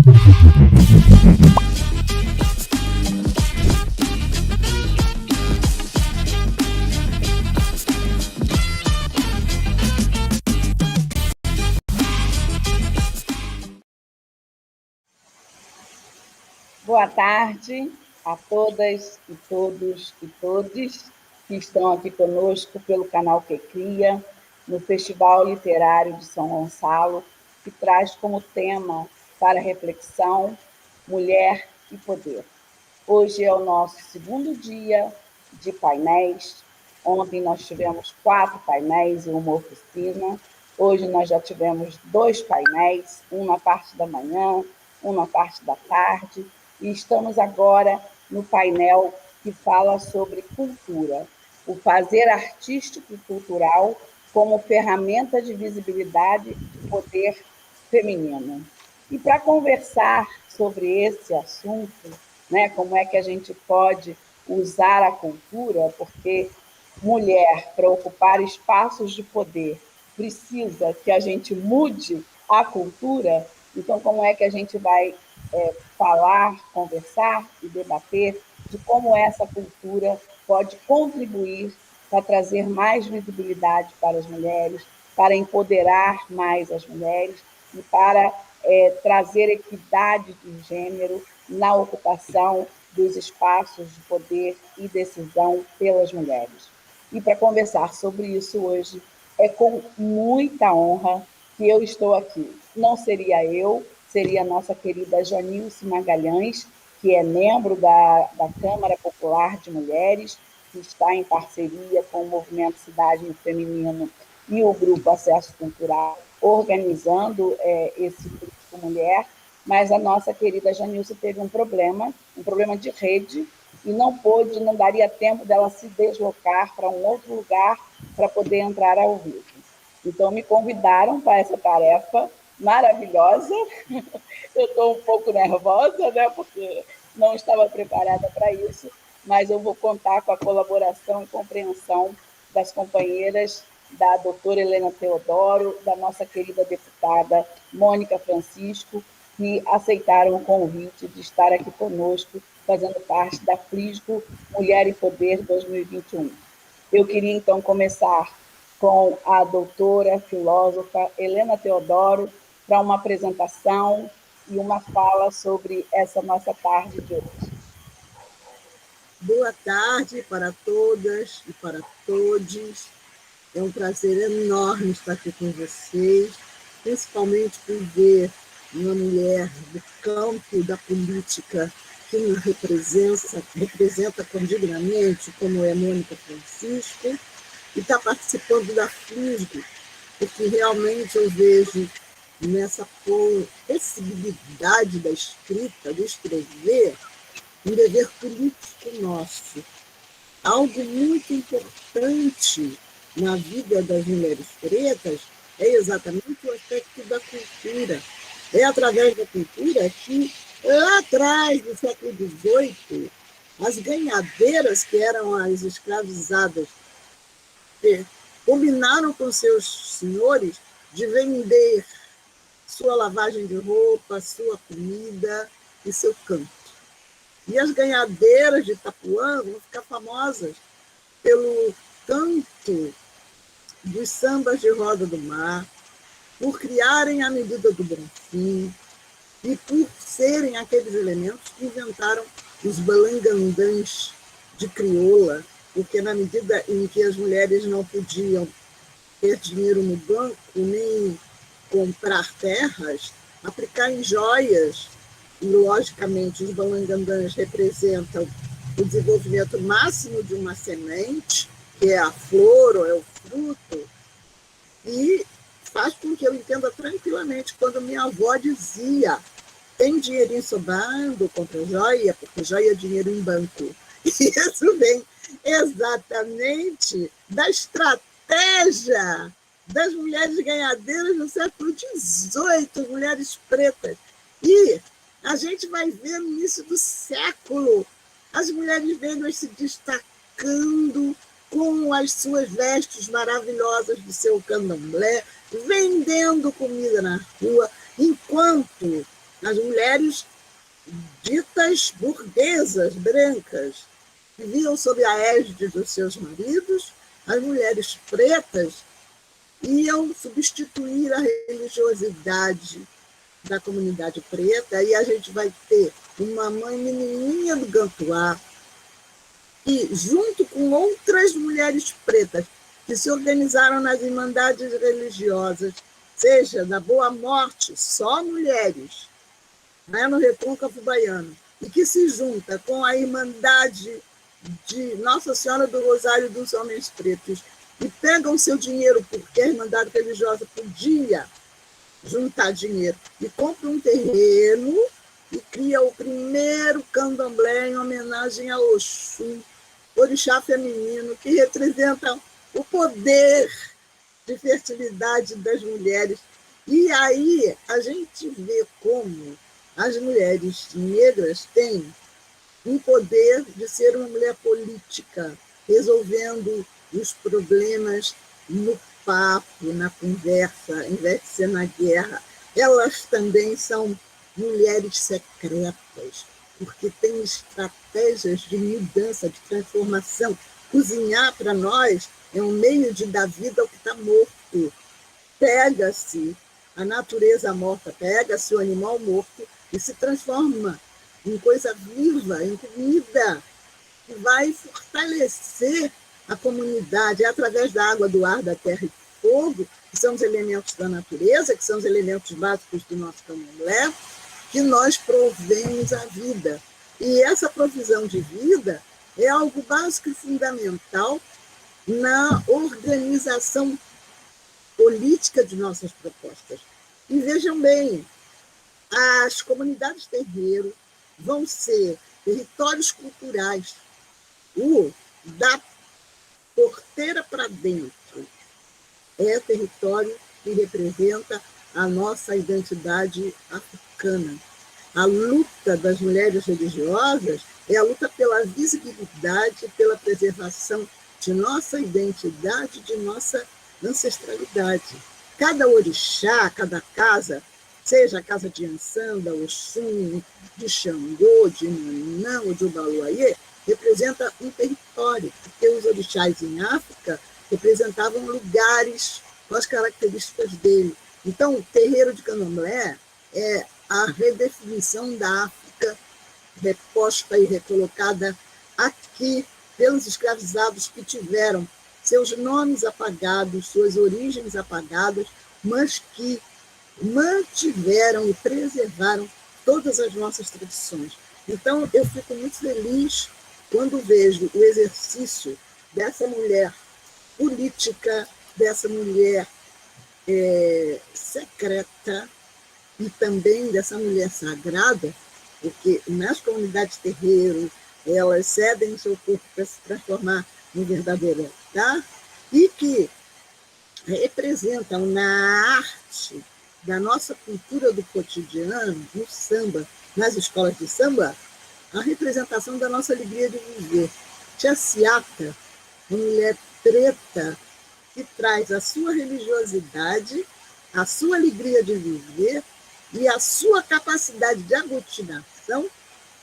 Boa tarde a todas e todos e todes que estão aqui conosco pelo canal Que Cria, no Festival Literário de São Gonçalo, que traz como tema para reflexão Mulher e Poder. Hoje é o nosso segundo dia de painéis. Ontem nós tivemos 4 painéis e uma oficina. Hoje nós já tivemos 2 painéis, um na parte da manhã, um na parte da tarde, e estamos agora no painel que fala sobre cultura, o fazer artístico e cultural como ferramenta de visibilidade e poder feminino. E para conversar sobre esse assunto, né, como é que a gente pode usar a cultura, porque mulher, para ocupar espaços de poder, precisa que a gente mude a cultura. Então, como é que a gente vai falar, conversar e debater de como essa cultura pode contribuir para trazer mais visibilidade para as mulheres, para empoderar mais as mulheres e para trazer equidade de gênero na ocupação dos espaços de poder e decisão pelas mulheres. E para conversar sobre isso hoje, é com muita honra que eu estou aqui. Não seria eu, seria a nossa querida Janilce Magalhães, que é membro da Câmara Popular de Mulheres, que está em parceria com o Movimento Cidade no Feminino e o Grupo Acesso Cultural, organizando esse grupo mulher, mas a nossa querida Janilce teve um problema de rede, e não pôde, não daria tempo dela se deslocar para um outro lugar para poder entrar ao vivo. Então, me convidaram para essa tarefa maravilhosa. Eu estou um pouco nervosa, né, porque não estava preparada para isso, mas eu vou contar com a colaboração e compreensão das companheiras da doutora Helena Teodoro, da nossa querida deputada Mônica Francisco, que aceitaram o convite de estar aqui conosco, fazendo parte da FLISGO Mulher e Poder 2021. Eu queria, então, começar com a doutora filósofa Helena Teodoro para uma apresentação e uma fala sobre essa nossa tarde de hoje. Boa tarde para todas e para todos. É um prazer enorme estar aqui com vocês, principalmente por ver uma mulher do campo da política que nos representa dignamente, como é Mônica Francisco, e está participando da FLISGO, porque realmente eu vejo nessa possibilidade da escrita, de escrever, um dever político nosso. Algo muito importante na vida das mulheres pretas é exatamente o aspecto da cultura. É através da cultura que, lá atrás, do século XVIII, as ganhadeiras, que eram as escravizadas, combinaram com seus senhores de vender sua lavagem de roupa, sua comida e seu canto. E as ganhadeiras de Itapuã vão ficar famosas pelo canto dos sambas de roda do mar, por criarem a medida do Bonfim e por serem aqueles elementos que inventaram os balangandãs de crioula, porque na medida em que as mulheres não podiam ter dinheiro no banco, nem comprar terras, aplicar em joias, e logicamente os balangandãs representam o desenvolvimento máximo de uma semente, que é a flor ou é o fruto, e faz com que eu entenda tranquilamente quando minha avó dizia: tem dinheirinho sobrando, compra joia, porque joia é dinheiro em banco. E isso vem exatamente da estratégia das mulheres ganhadeiras no século XVIII, mulheres pretas. E a gente vai ver no início do século as mulheres negras se destacando com as suas vestes maravilhosas do seu candomblé, vendendo comida na rua, enquanto as mulheres ditas burguesas, brancas, que viviam sob a égide dos seus maridos, as mulheres pretas iam substituir a religiosidade da comunidade preta, e a gente vai ter uma mãe menininha do Gantuá, que, junto com outras mulheres pretas, que se organizaram nas irmandades religiosas, seja da Boa Morte, só mulheres, né, no Recôncavo Baiano, e que se junta com a Irmandade de Nossa Senhora do Rosário dos Homens Pretos, e pegam seu dinheiro, porque a Irmandade Religiosa podia juntar dinheiro, e compra um terreno e cria o primeiro candomblé em homenagem a Oxum, orixá feminino, que representa o poder de fertilidade das mulheres. E aí a gente vê como as mulheres negras têm um poder de ser uma mulher política, resolvendo os problemas no papo, na conversa, em vez de ser na guerra. Elas também são mulheres secretas, porque têm estratégias de mudança, de transformação. Cozinhar, para nós, é um meio de dar vida ao que está morto. Pega-se a natureza morta, pega-se o animal morto e se transforma em coisa viva, em comida, que vai fortalecer a comunidade. É através da água, do ar, da terra e do fogo, que são os elementos da natureza, que são os elementos básicos do nosso candomblé, que nós provemos a vida. E essa provisão de vida é algo básico e fundamental na organização política de nossas propostas. E vejam bem, as comunidades terreiro vão ser territórios culturais. O da porteira para dentro é território que representa a nossa identidade africana. A luta das mulheres religiosas é a luta pela visibilidade, pela preservação de nossa identidade, de nossa ancestralidade. Cada orixá, cada casa, seja a casa de Ansan, da Oxum, de Xangô, de Nanã ou de Ubaluaiê, representa um território, porque os orixás em África representavam lugares com as características dele. Então, o terreiro de candomblé é a redefinição da África reposta e recolocada aqui pelos escravizados que tiveram seus nomes apagados, suas origens apagadas, mas que mantiveram e preservaram todas as nossas tradições. Então, eu fico muito feliz quando vejo o exercício dessa mulher política, dessa mulher secreta e também dessa mulher sagrada, porque nas comunidades terreiro, elas cedem seu corpo para se transformar em verdadeira, tá? E que representam na arte da nossa cultura do cotidiano, no samba, nas escolas de samba, a representação da nossa alegria de viver. Tia Ciata, uma mulher preta que traz a sua religiosidade, a sua alegria de viver e a sua capacidade de aglutinação,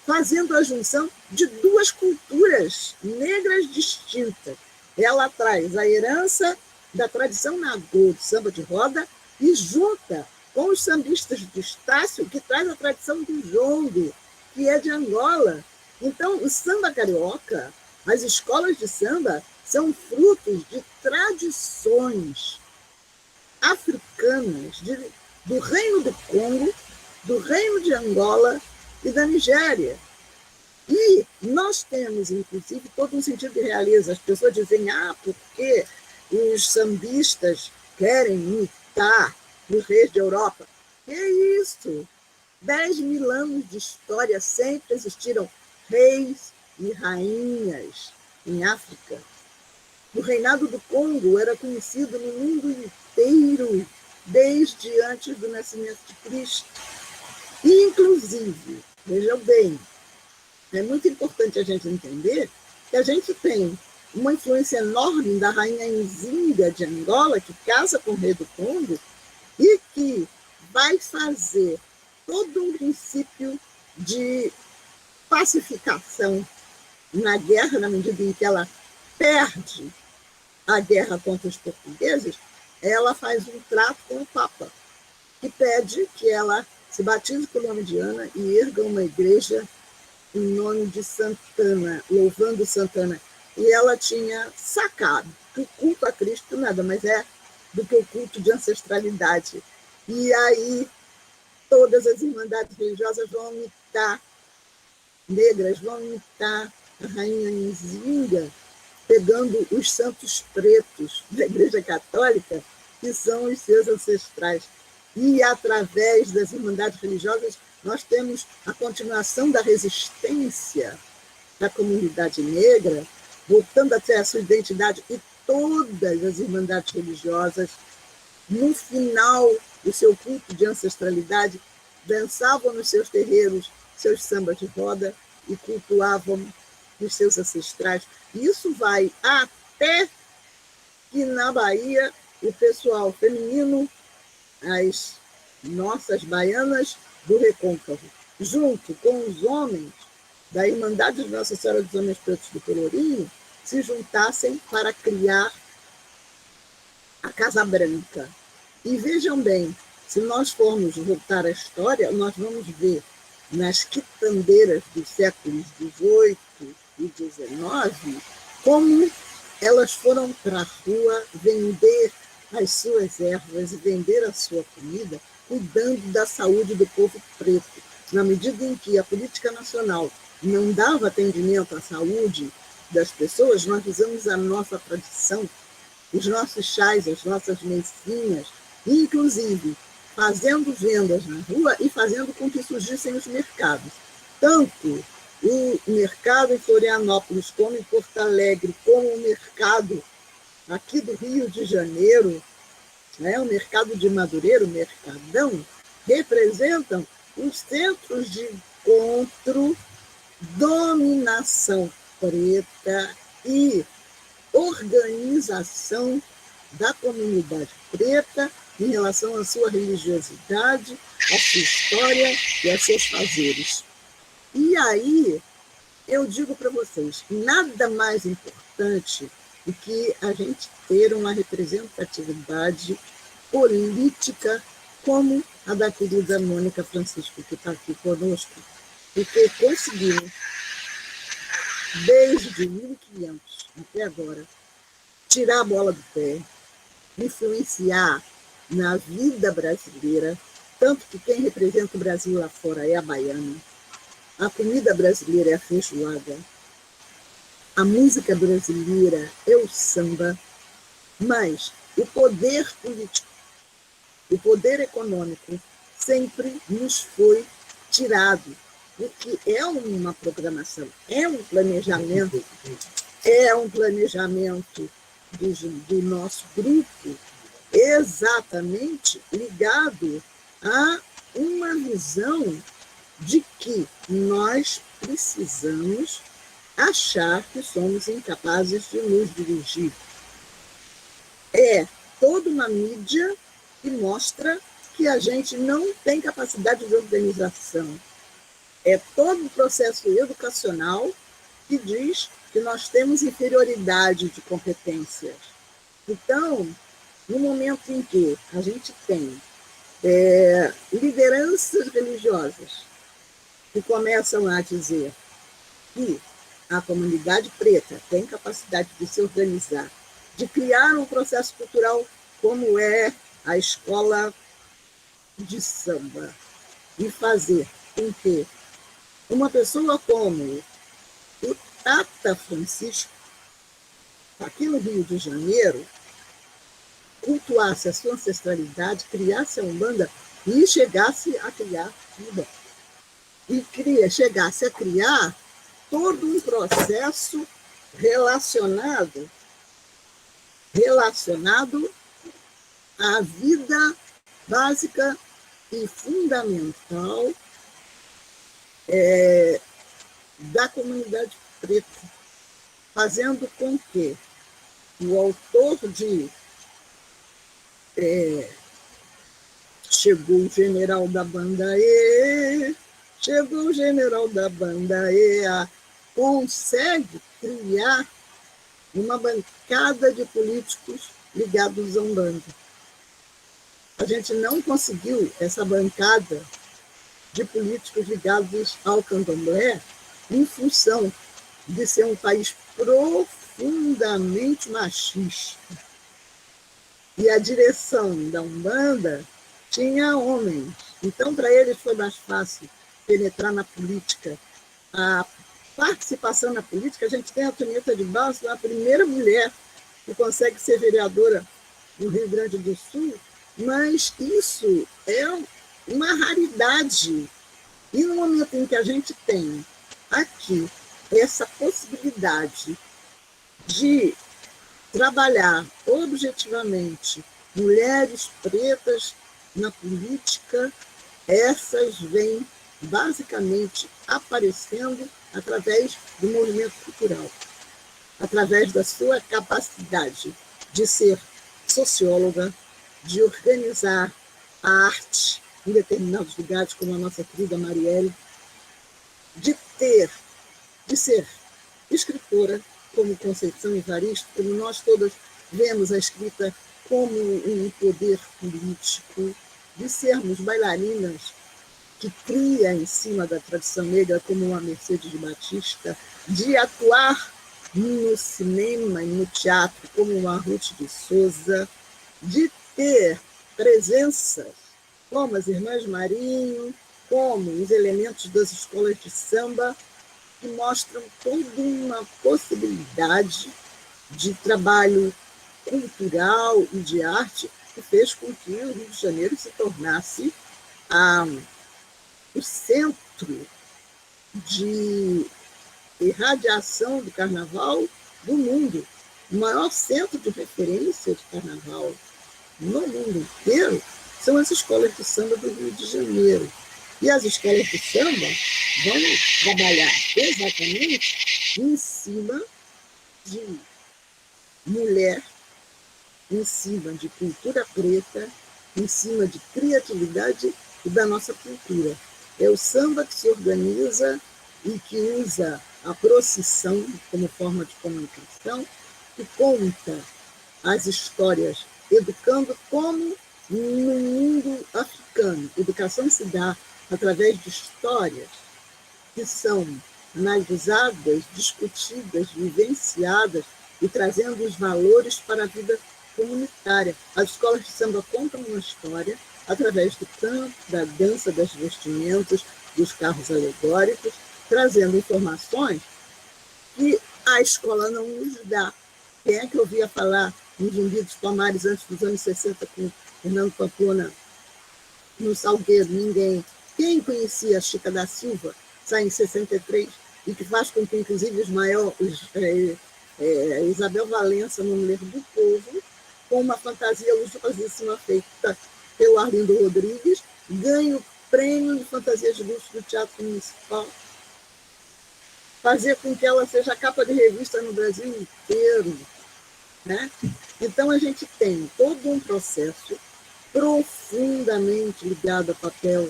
fazendo a junção de duas culturas negras distintas. Ela traz a herança da tradição nagô, do samba de roda, e junta com os sambistas de Estácio, que traz a tradição do jongo, que é de Angola. Então, o samba carioca, as escolas de samba, são frutos de tradições africanas, do Reino do Congo, do Reino de Angola e da Nigéria. E nós temos, inclusive, todo um sentido de realeza. As pessoas dizem, porque os sambistas querem imitar os reis da Europa. Que isso? 10.000 anos de história, sempre existiram reis e rainhas em África. O reinado do Congo era conhecido no mundo inteiro, desde antes do nascimento de Cristo. E, inclusive, vejam bem, é muito importante a gente entender que a gente tem uma influência enorme da rainha Nzinga de Angola, que casa com o rei do Congo, e que vai fazer todo um princípio de pacificação na guerra, na medida em que ela perde a guerra contra os portugueses, ela faz um trato com o Papa, que pede que ela se batize com o nome de Ana e erga uma igreja em nome de Santana, louvando Santana. E ela tinha sacado que o culto a Cristo nada mais é do que o culto de ancestralidade. E aí todas as irmandades religiosas vão imitar, negras vão imitar a rainha Nzinga, pegando os santos pretos da Igreja Católica, que são os seus ancestrais. E, através das irmandades religiosas, nós temos a continuação da resistência da comunidade negra, voltando a ter a sua identidade, e todas as irmandades religiosas, no final do seu culto de ancestralidade, dançavam nos seus terreiros seus sambas de roda e cultuavam os seus ancestrais. Isso vai até que na Bahia o pessoal feminino, as nossas baianas do Recôncavo, junto com os homens da Irmandade de Nossa Senhora dos Homens Pretos do Pelourinho, se juntassem para criar a Casa Branca. E vejam bem, se nós formos voltar à história, nós vamos ver nas quitandeiras dos séculos XVIII e XIX como elas foram para a rua vender as suas ervas e vender a sua comida, cuidando da saúde do povo preto. Na medida em que a política nacional não dava atendimento à saúde das pessoas, nós usamos a nossa tradição, os nossos chás, as nossas messinhas, inclusive fazendo vendas na rua e fazendo com que surgissem os mercados. Tanto o mercado em Florianópolis, como em Porto Alegre, como o mercado aqui do Rio de Janeiro, né, o mercado de Madureira, o Mercadão, representam os centros de encontro, dominação preta e organização da comunidade preta em relação à sua religiosidade, à sua história e aos seus fazeres. E aí, eu digo para vocês, nada mais importante do que a gente ter uma representatividade política como a da querida Mônica Francisco, que está aqui conosco, porque conseguimos, desde 1500 até agora, tirar a bola do pé, influenciar na vida brasileira, tanto que quem representa o Brasil lá fora é a baiana, a comida brasileira é a feijoada, a música brasileira é o samba, mas o poder político, o poder econômico sempre nos foi tirado, porque é uma programação, é um planejamento do nosso grupo, exatamente ligado a uma visão de que nós precisamos achar que somos incapazes de nos dirigir. É toda uma mídia que mostra que a gente não tem capacidade de organização. É todo um processo educacional que diz que nós temos inferioridade de competências. Então, no momento em que a gente tem lideranças religiosas que começam a dizer que a comunidade preta tem capacidade de se organizar, de criar um processo cultural como é a escola de samba, e fazer com que uma pessoa como o Tata Francisco, aqui no Rio de Janeiro, cultuasse a sua ancestralidade, criasse a Umbanda e chegasse a criar Umbanda. E chegasse a criar todo um processo relacionado à vida básica e fundamental da comunidade preta, fazendo com que o autor de Chegou o general da banda, chegou o general da banda, consegue criar uma bancada de políticos ligados à Umbanda. A gente não conseguiu essa bancada de políticos ligados ao candomblé em função de ser um país profundamente machista. E a direção da Umbanda tinha homens. Então, para eles foi mais fácil penetrar na política. A participação na política, a gente tem a Antonieta de Barros, a primeira mulher que consegue ser vereadora no Rio Grande do Sul, mas isso é uma raridade. E no momento em que a gente tem aqui essa possibilidade de trabalhar objetivamente mulheres pretas na política, essas vêm basicamente aparecendo através do movimento cultural, através da sua capacidade de ser socióloga, de organizar a arte em determinados lugares, como a nossa querida Marielle, de ser escritora, como Conceição Evaristo, como nós todas vemos a escrita como um poder político, de sermos bailarinas que cria em cima da tradição negra, como uma Mercedes Batista, de atuar no cinema e no teatro, como uma Ruth de Souza, de ter presenças como as Irmãs Marinho, como os elementos das escolas de samba, que mostram toda uma possibilidade de trabalho cultural e de arte que fez com que o Rio de Janeiro se tornasse o centro de irradiação do carnaval do mundo, o maior centro de referência de carnaval no mundo inteiro são as escolas de samba do Rio de Janeiro. E as escolas de samba vão trabalhar exatamente em cima de mulher, em cima de cultura preta, em cima de criatividade e da nossa cultura. É o samba que se organiza e que usa a procissão como forma de comunicação, que conta as histórias, educando como no mundo africano. Educação se dá através de histórias que são analisadas, discutidas, vivenciadas e trazendo os valores para a vida comunitária. As escolas de samba contam uma história através do canto, da dança, das vestimentas, dos carros alegóricos, trazendo informações que a escola não nos dá. Quem é que ouvia falar em Zumbi dos Palmares antes dos anos 60 com Fernando Pamplona no Salgueiro? Ninguém. Quem conhecia a Chica da Silva, sai em 63, e que faz com que, inclusive, os maiores, Isabel Valença, no Mulher do Povo, com uma fantasia luxuosíssima feita pelo Arlindo Rodrigues, ganha o prêmio de fantasia de luxo do Teatro Municipal, fazer com que ela seja capa de revista no Brasil inteiro. Né? Então, a gente tem todo um processo profundamente ligado ao papel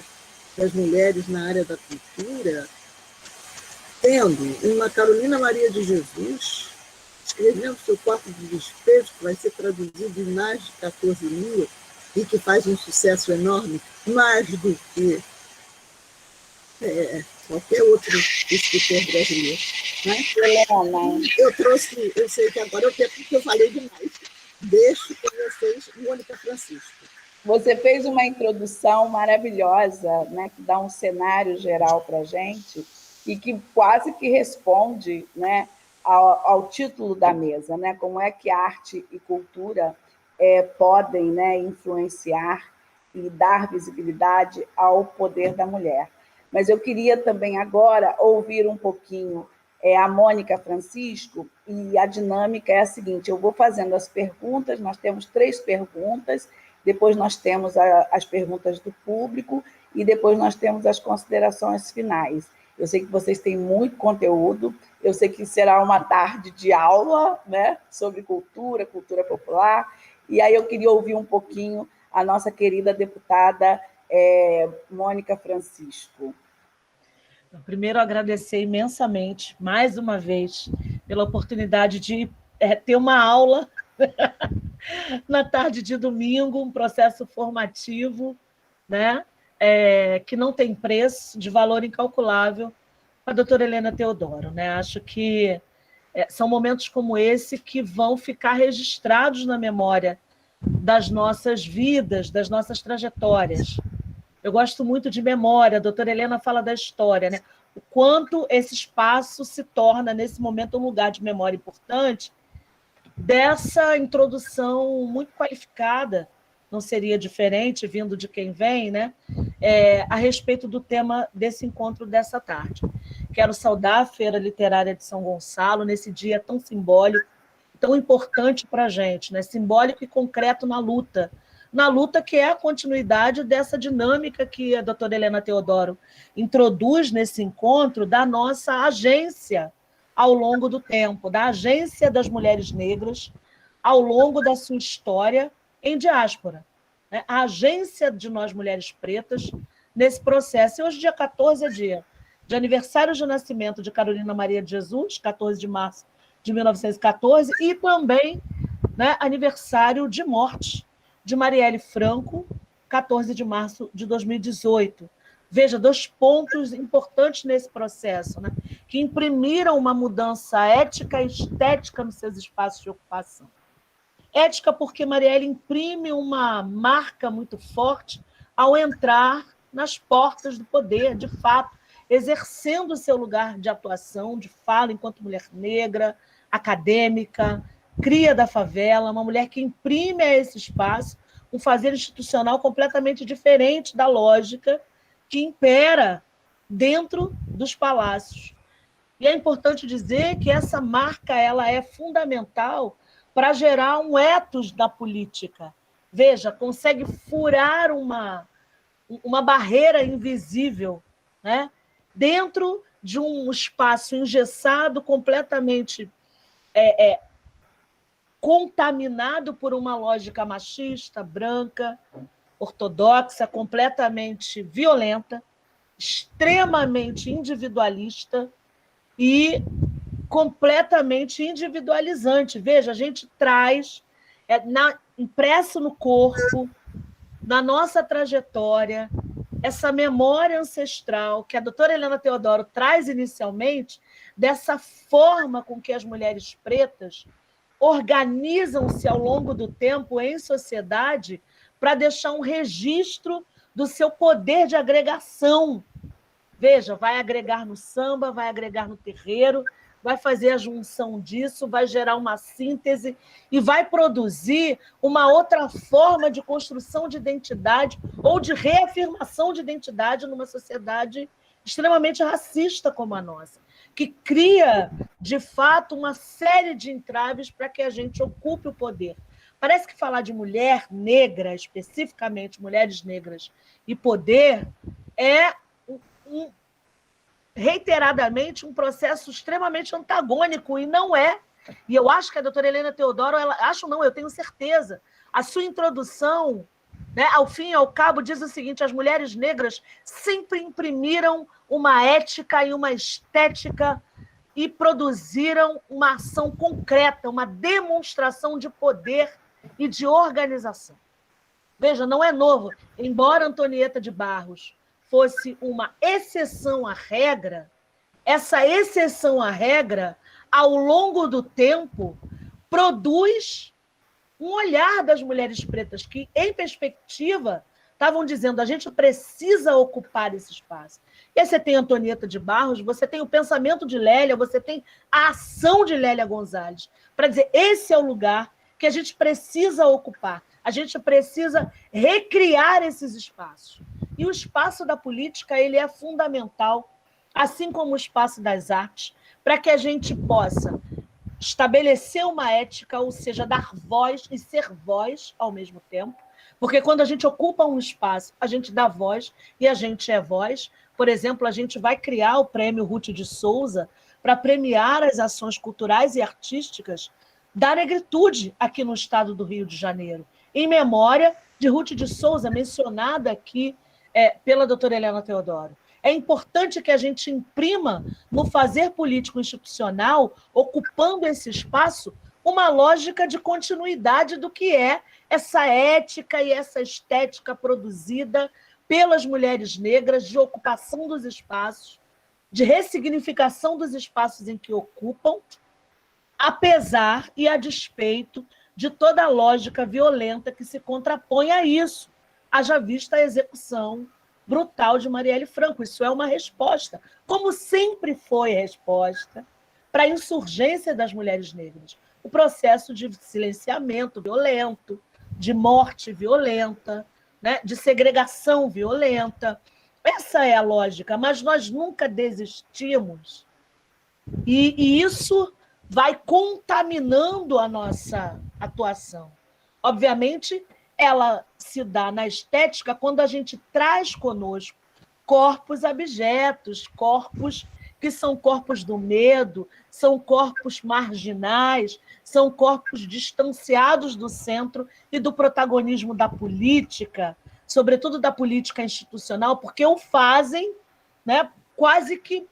das mulheres na área da cultura, tendo uma Carolina Maria de Jesus escrevendo seu Quarto de Despejo, que vai ser traduzido em mais de 14 línguas e que faz um sucesso enorme, mais do que qualquer outro escritor brasileiro. Né? Eu sei que agora eu tenho porque eu falei demais. Deixo com vocês Mônica Francisco. Você fez uma introdução maravilhosa, né, que dá um cenário geral para a gente e que quase que responde, né, ao título da mesa, né, como é que arte e cultura podem, né, influenciar e dar visibilidade ao poder da mulher. Mas eu queria também agora ouvir um pouquinho a Mônica Francisco, e a dinâmica é a seguinte: eu vou fazendo as perguntas, nós temos 3 perguntas, depois nós temos as perguntas do público e depois nós temos as considerações finais. Eu sei que vocês têm muito conteúdo, eu sei que será uma tarde de aula, né, sobre cultura, cultura popular, e aí eu queria ouvir um pouquinho a nossa querida deputada Mônica Francisco. Primeiro, agradecer imensamente, mais uma vez, pela oportunidade de ter uma aula na tarde de domingo, um processo formativo, né? Que não tem preço, de valor incalculável, com a doutora Helena Teodoro. Né? Acho que são momentos como esse que vão ficar registrados na memória das nossas vidas, das nossas trajetórias. Eu gosto muito de memória, a doutora Helena fala da história, né? O quanto esse espaço se torna, nesse momento, um lugar de memória importante dessa introdução muito qualificada, não seria diferente, vindo de quem vem, né? A respeito do tema desse encontro dessa tarde. Quero saudar a Feira Literária de São Gonçalo, nesse dia tão simbólico, tão importante para a gente, né? Simbólico e concreto na luta que é a continuidade dessa dinâmica que a doutora Helena Teodoro introduz nesse encontro da nossa agência ao longo do tempo, da agência das mulheres negras ao longo da sua história em diáspora. Né? A agência de nós, mulheres pretas, nesse processo. E hoje, dia 14, é dia de aniversário de nascimento de Carolina Maria de Jesus, 14 de março de 1914, e também, né, aniversário de morte de Marielle Franco, 14 de março de 2018. Veja, 2 pontos importantes nesse processo, né, que imprimiram uma mudança ética e estética nos seus espaços de ocupação. Ética porque Marielle imprime uma marca muito forte ao entrar nas portas do poder, de fato, exercendo o seu lugar de atuação, de fala, enquanto mulher negra, acadêmica, cria da favela, uma mulher que imprime a esse espaço um fazer institucional completamente diferente da lógica que impera dentro dos palácios. E é importante dizer que essa marca ela é fundamental para gerar um ethos da política. Veja, consegue furar uma barreira invisível, né? Dentro de um espaço engessado, completamente contaminado por uma lógica machista, branca, ortodoxa, completamente violenta, extremamente individualista e completamente individualizante. Veja, a gente traz, impresso no corpo, na nossa trajetória, essa memória ancestral que a doutora Helena Teodoro traz inicialmente, dessa forma com que as mulheres pretas organizam-se ao longo do tempo em sociedade para deixar um registro do seu poder de agregação. Veja, vai agregar no samba, vai agregar no terreiro, vai fazer a junção disso, vai gerar uma síntese e vai produzir uma outra forma de construção de identidade ou de reafirmação de identidade numa sociedade extremamente racista como a nossa, que cria, de fato, uma série de entraves para que a gente ocupe o poder. Parece que falar de mulher negra, especificamente mulheres negras, e poder, é reiteradamente um processo extremamente antagônico, e não é. E eu acho que a doutora Helena Teodoro, eu tenho certeza, a sua introdução, né, ao fim e ao cabo, diz o seguinte: as mulheres negras sempre imprimiram uma ética e uma estética e produziram uma ação concreta, uma demonstração de poder e de organização. Veja, não é novo. Embora Antonieta de Barros fosse uma exceção à regra, essa exceção à regra, ao longo do tempo, produz um olhar das mulheres pretas que, em perspectiva, estavam dizendo: a gente precisa ocupar esse espaço. E aí você tem Antonieta de Barros, você tem o pensamento de Lélia, você tem a ação de Lélia Gonzalez, para dizer: esse é o lugar que a gente precisa ocupar, a gente precisa recriar esses espaços. E o espaço da política ele é fundamental, assim como o espaço das artes, para que a gente possa estabelecer uma ética, ou seja, dar voz e ser voz ao mesmo tempo, porque quando a gente ocupa um espaço, a gente dá voz e a gente é voz. Por exemplo, a gente vai criar o Prêmio Ruth de Souza para premiar as ações culturais e artísticas da negritude aqui no estado do Rio de Janeiro, em memória de Ruth de Souza, mencionada aqui pela doutora Helena Teodoro. É importante que a gente imprima no fazer político institucional, ocupando esse espaço, uma lógica de continuidade do que é essa ética e essa estética produzida pelas mulheres negras, de ocupação dos espaços, de ressignificação dos espaços em que ocupam, apesar e a despeito de toda a lógica violenta que se contrapõe a isso, haja vista a execução brutal de Marielle Franco. Isso é uma resposta, como sempre foi resposta para a insurgência das mulheres negras, o processo de silenciamento violento, de morte violenta, né, de segregação violenta. Essa é a lógica, mas nós nunca desistimos. E isso vai contaminando a nossa atuação. Obviamente, ela se dá na estética quando a gente traz conosco corpos abjetos, corpos que são corpos do medo, são corpos marginais, são corpos distanciados do centro e do protagonismo da política, sobretudo da política institucional, porque o fazem, né, quase que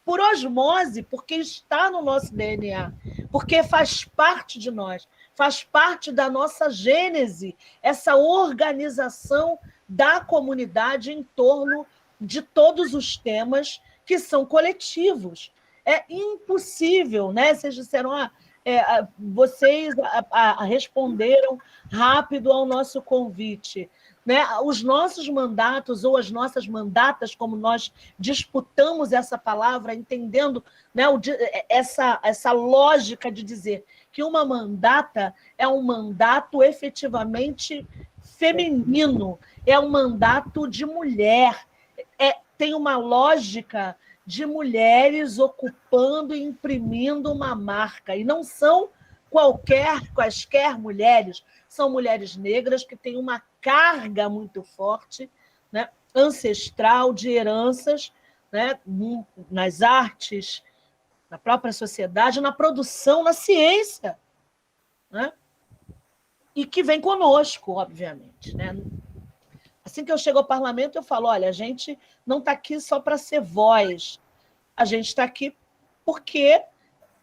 por osmose, porque está no nosso DNA, porque faz parte de nós, faz parte da nossa gênese, essa organização da comunidade em torno de todos os temas que são coletivos. É impossível, né? Vocês disseram, vocês responderam rápido ao nosso convite. Né? Os nossos mandatos ou as nossas mandatas, como nós disputamos essa palavra, entendendo, né, essa lógica de dizer que uma mandata é um mandato efetivamente feminino, é um mandato de mulher, tem uma lógica de mulheres ocupando e imprimindo uma marca, e não são quaisquer mulheres, são mulheres negras que têm uma carga muito forte, né, ancestral, de heranças, né, nas artes, na própria sociedade, na produção, na ciência, né, e que vem conosco, obviamente. Né? Assim que eu chego ao parlamento, eu falo, olha, a gente não está aqui só para ser voz, a gente está aqui porque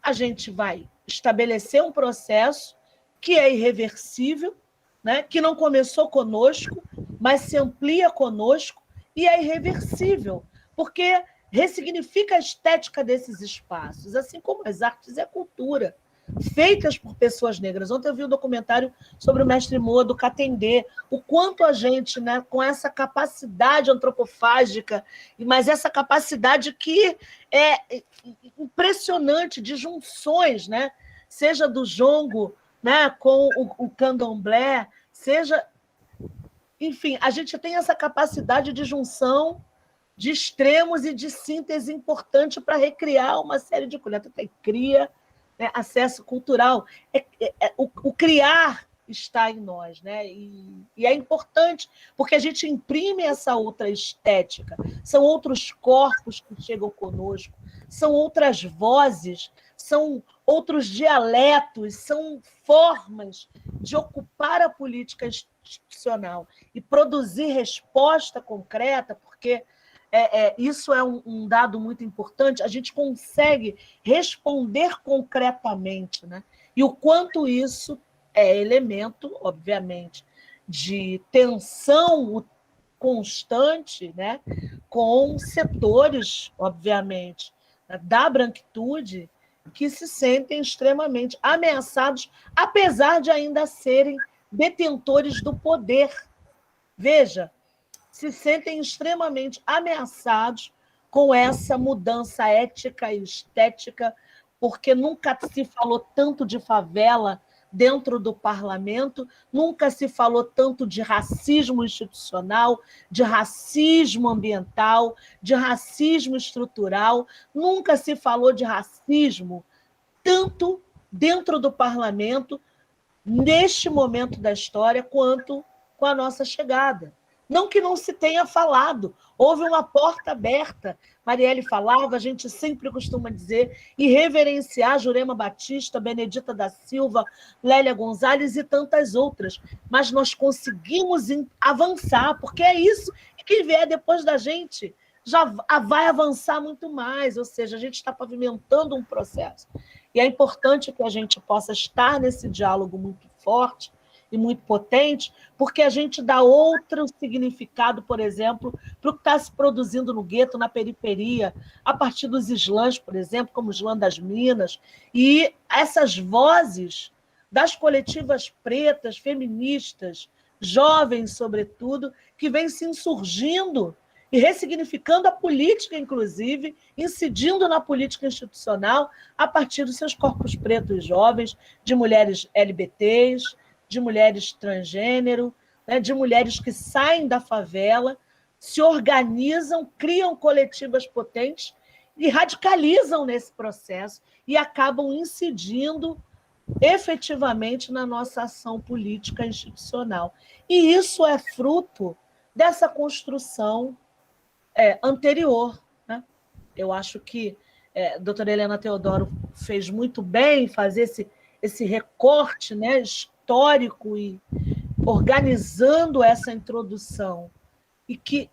a gente vai estabelecer um processo que é irreversível, né? Que não começou conosco, mas se amplia conosco e é irreversível, porque ressignifica a estética desses espaços, assim como as artes e a cultura, feitas por pessoas negras. Ontem eu vi um documentário sobre o mestre Moa, do Catendê, o quanto a gente, né, com essa capacidade antropofágica, mas essa capacidade que é impressionante de junções, né? Seja do jongo, né, com o candomblé, seja... Enfim, a gente tem essa capacidade de junção de extremos e de síntese importante para recriar uma série de coisas. Até cria, né, acesso cultural. O criar está em nós, né? E é importante, porque a gente imprime essa outra estética. São outros corpos que chegam conosco, são outras vozes, são outros dialetos, são formas de ocupar a política institucional e produzir resposta concreta, porque isso é um dado muito importante, a gente consegue responder concretamente, né? E o quanto isso é elemento, obviamente, de tensão constante, né? Com setores, obviamente, da branquitude, que se sentem extremamente ameaçados, apesar de ainda serem detentores do poder. Veja, se sentem extremamente ameaçados com essa mudança ética e estética, porque nunca se falou tanto de favela dentro do parlamento, nunca se falou tanto de racismo institucional, de racismo ambiental, de racismo estrutural, nunca se falou de racismo tanto dentro do parlamento, neste momento da história, quanto com a nossa chegada. Não que não se tenha falado, houve uma porta aberta. Marielle falava, a gente sempre costuma dizer, e reverenciar Jurema Batista, Benedita da Silva, Lélia Gonzalez e tantas outras. Mas nós conseguimos avançar, porque é isso, e quem vier depois da gente já vai avançar muito mais, ou seja, a gente está pavimentando um processo. E é importante que a gente possa estar nesse diálogo muito forte e muito potente, porque a gente dá outro significado, por exemplo, para o que está se produzindo no gueto, na periferia, a partir dos slams, por exemplo, como o slam das Minas, e essas vozes das coletivas pretas, feministas, jovens, sobretudo, que vêm se insurgindo e ressignificando a política, inclusive, incidindo na política institucional a partir dos seus corpos pretos jovens, de mulheres LGBTs, de mulheres transgênero, né, de mulheres que saem da favela, se organizam, criam coletivas potentes e radicalizam nesse processo e acabam incidindo efetivamente na nossa ação política institucional. E isso é fruto dessa construção anterior. Né? Eu acho que a doutora Helena Teodoro fez muito bem em fazer esse recorte, né, histórico e organizando essa introdução, e que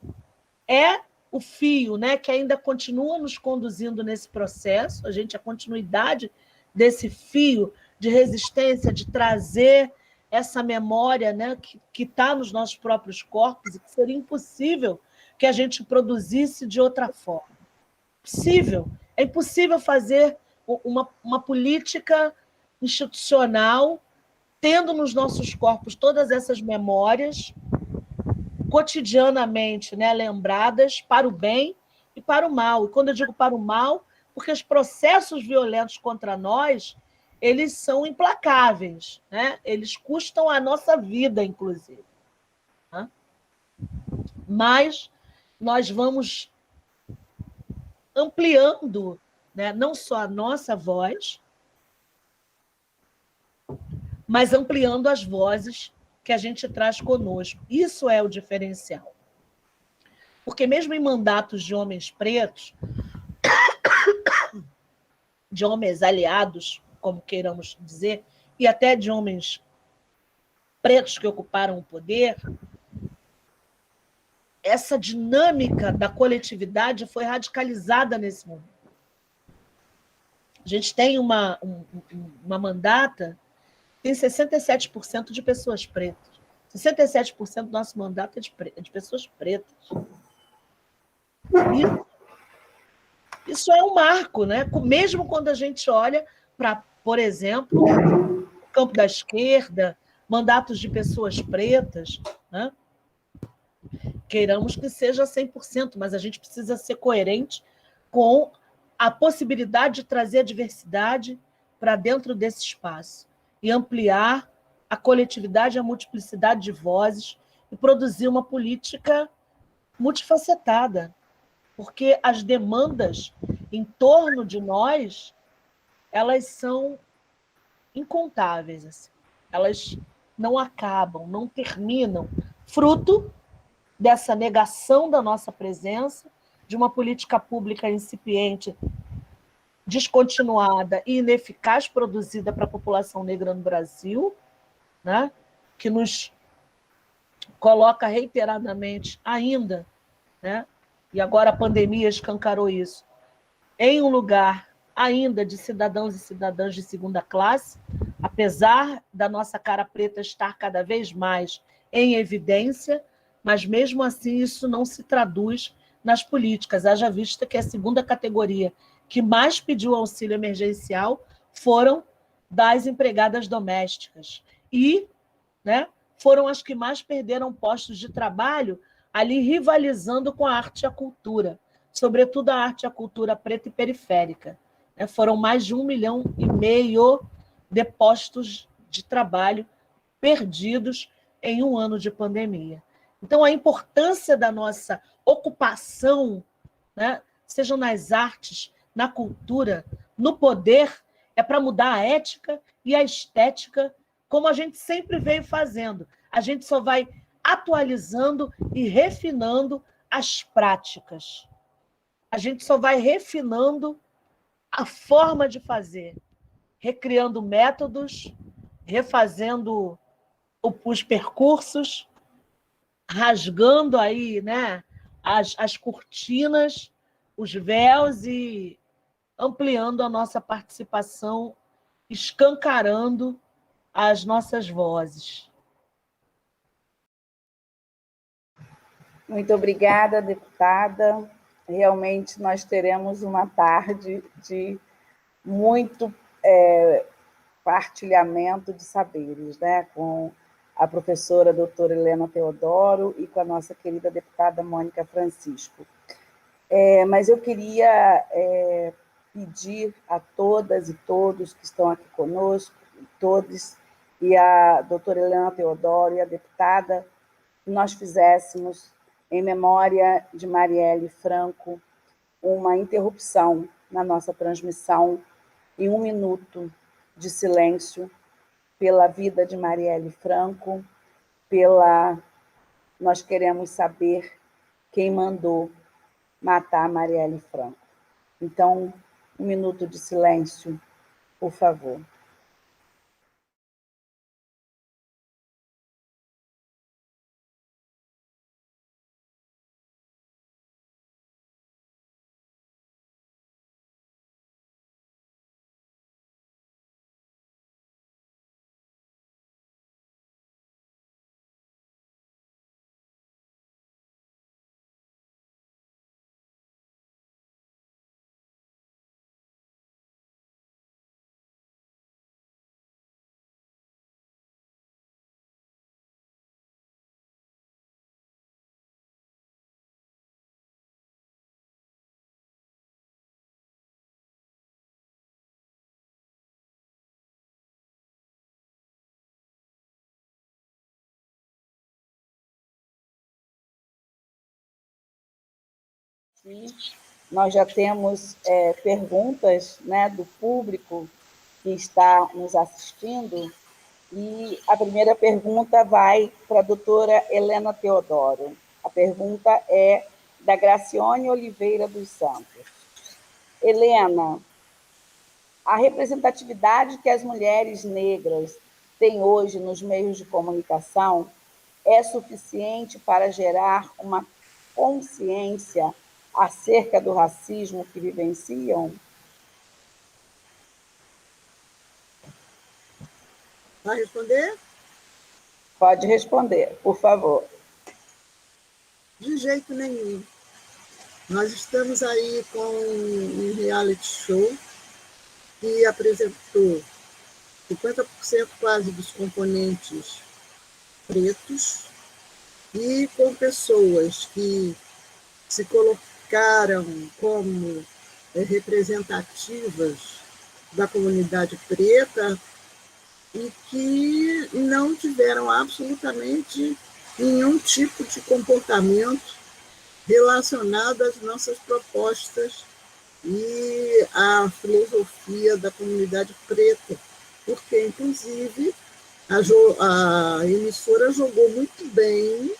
é o fio, né, que ainda continua nos conduzindo nesse processo, a continuidade desse fio de resistência, de trazer essa memória, né, que está nos nossos próprios corpos e que seria impossível que a gente produzisse de outra forma. É impossível fazer uma política institucional tendo nos nossos corpos todas essas memórias cotidianamente, né, lembradas para o bem e para o mal. E quando eu digo para o mal, porque os processos violentos contra nós, eles são implacáveis, né? Eles custam a nossa vida, inclusive. Né? Mas nós vamos ampliando, né, não só a nossa voz, mas ampliando as vozes que a gente traz conosco. Isso é o diferencial. Porque mesmo em mandatos de homens pretos, de homens aliados, como queiramos dizer, e até de homens pretos que ocuparam o poder, essa dinâmica da coletividade foi radicalizada nesse momento. A gente tem uma mandata, tem 67% de pessoas pretas. 67% do nosso mandato é de pessoas pretas. Isso é um marco, né? Mesmo quando a gente olha para, por exemplo, o campo da esquerda, mandatos de pessoas pretas, né? Queiramos que seja 100%, mas a gente precisa ser coerente com a possibilidade de trazer a diversidade para dentro desse espaço e ampliar a coletividade e a multiplicidade de vozes e produzir uma política multifacetada, porque as demandas em torno de nós, elas são incontáveis. Assim. Elas não acabam, não terminam, fruto dessa negação da nossa presença, de uma política pública incipiente, descontinuada e ineficaz produzida para a população negra no Brasil, né? Que nos coloca reiteradamente ainda, né? E agora a pandemia escancarou isso, em um lugar ainda de cidadãos e cidadãs de segunda classe, apesar da nossa cara preta estar cada vez mais em evidência, mas mesmo assim isso não se traduz nas políticas, haja vista que a segunda categoria que mais pediu auxílio emergencial foram das empregadas domésticas e, né, foram as que mais perderam postos de trabalho ali rivalizando com a arte e a cultura, sobretudo a arte e a cultura preta e periférica. Foram mais de 1,5 milhão de postos de trabalho perdidos em um ano de pandemia. Então, a importância da nossa ocupação, né, seja nas artes, na cultura, no poder, é para mudar a ética e a estética, como a gente sempre veio fazendo. A gente só vai atualizando e refinando as práticas. A gente só vai refinando a forma de fazer, recriando métodos, refazendo os percursos, rasgando aí, né, as cortinas, os véus e ampliando a nossa participação, escancarando as nossas vozes. Muito obrigada, deputada. Realmente nós teremos uma tarde de muito partilhamento de saberes, né? Com a professora doutora Helena Teodoro e com a nossa querida deputada Mônica Francisco. Mas eu queria pedir a todas e todos que estão aqui conosco, todos, e a doutora Helena Teodoro e a deputada, que nós fizéssemos, em memória de Marielle Franco, uma interrupção na nossa transmissão em 1 minuto de silêncio pela vida de Marielle Franco, nós queremos saber quem mandou matar Marielle Franco. Então, 1 minuto de silêncio, por favor. Nós já temos perguntas, né, do público que está nos assistindo, e a primeira pergunta vai para a doutora Helena Teodoro. A pergunta é da Gracione Oliveira dos Santos. Helena, a representatividade que as mulheres negras têm hoje nos meios de comunicação é suficiente para gerar uma consciência acerca do racismo que vivenciam? Vai responder? Pode responder, por favor. De jeito nenhum. Nós estamos aí com um reality show que apresentou 50% quase dos componentes pretos e com pessoas que se colocaram como representativas da comunidade preta e que não tiveram absolutamente nenhum tipo de comportamento relacionado às nossas propostas e à filosofia da comunidade preta, porque, inclusive, a emissora jogou muito bem,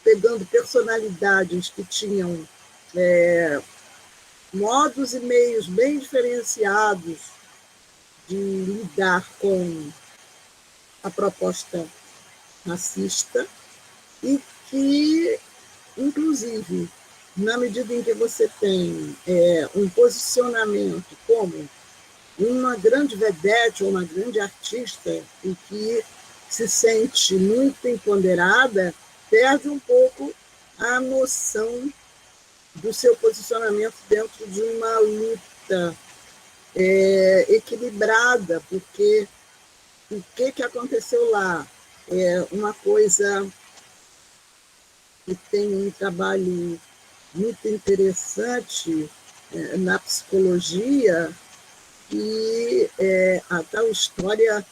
pegando personalidades que tinham modos e meios bem diferenciados de lidar com a proposta racista e que, inclusive, na medida em que você tem um posicionamento como uma grande vedete ou uma grande artista e que se sente muito empoderada, perde um pouco a noção do seu posicionamento dentro de uma luta equilibrada, porque o que aconteceu lá é uma coisa que tem um trabalho muito interessante na psicologia, e a tal história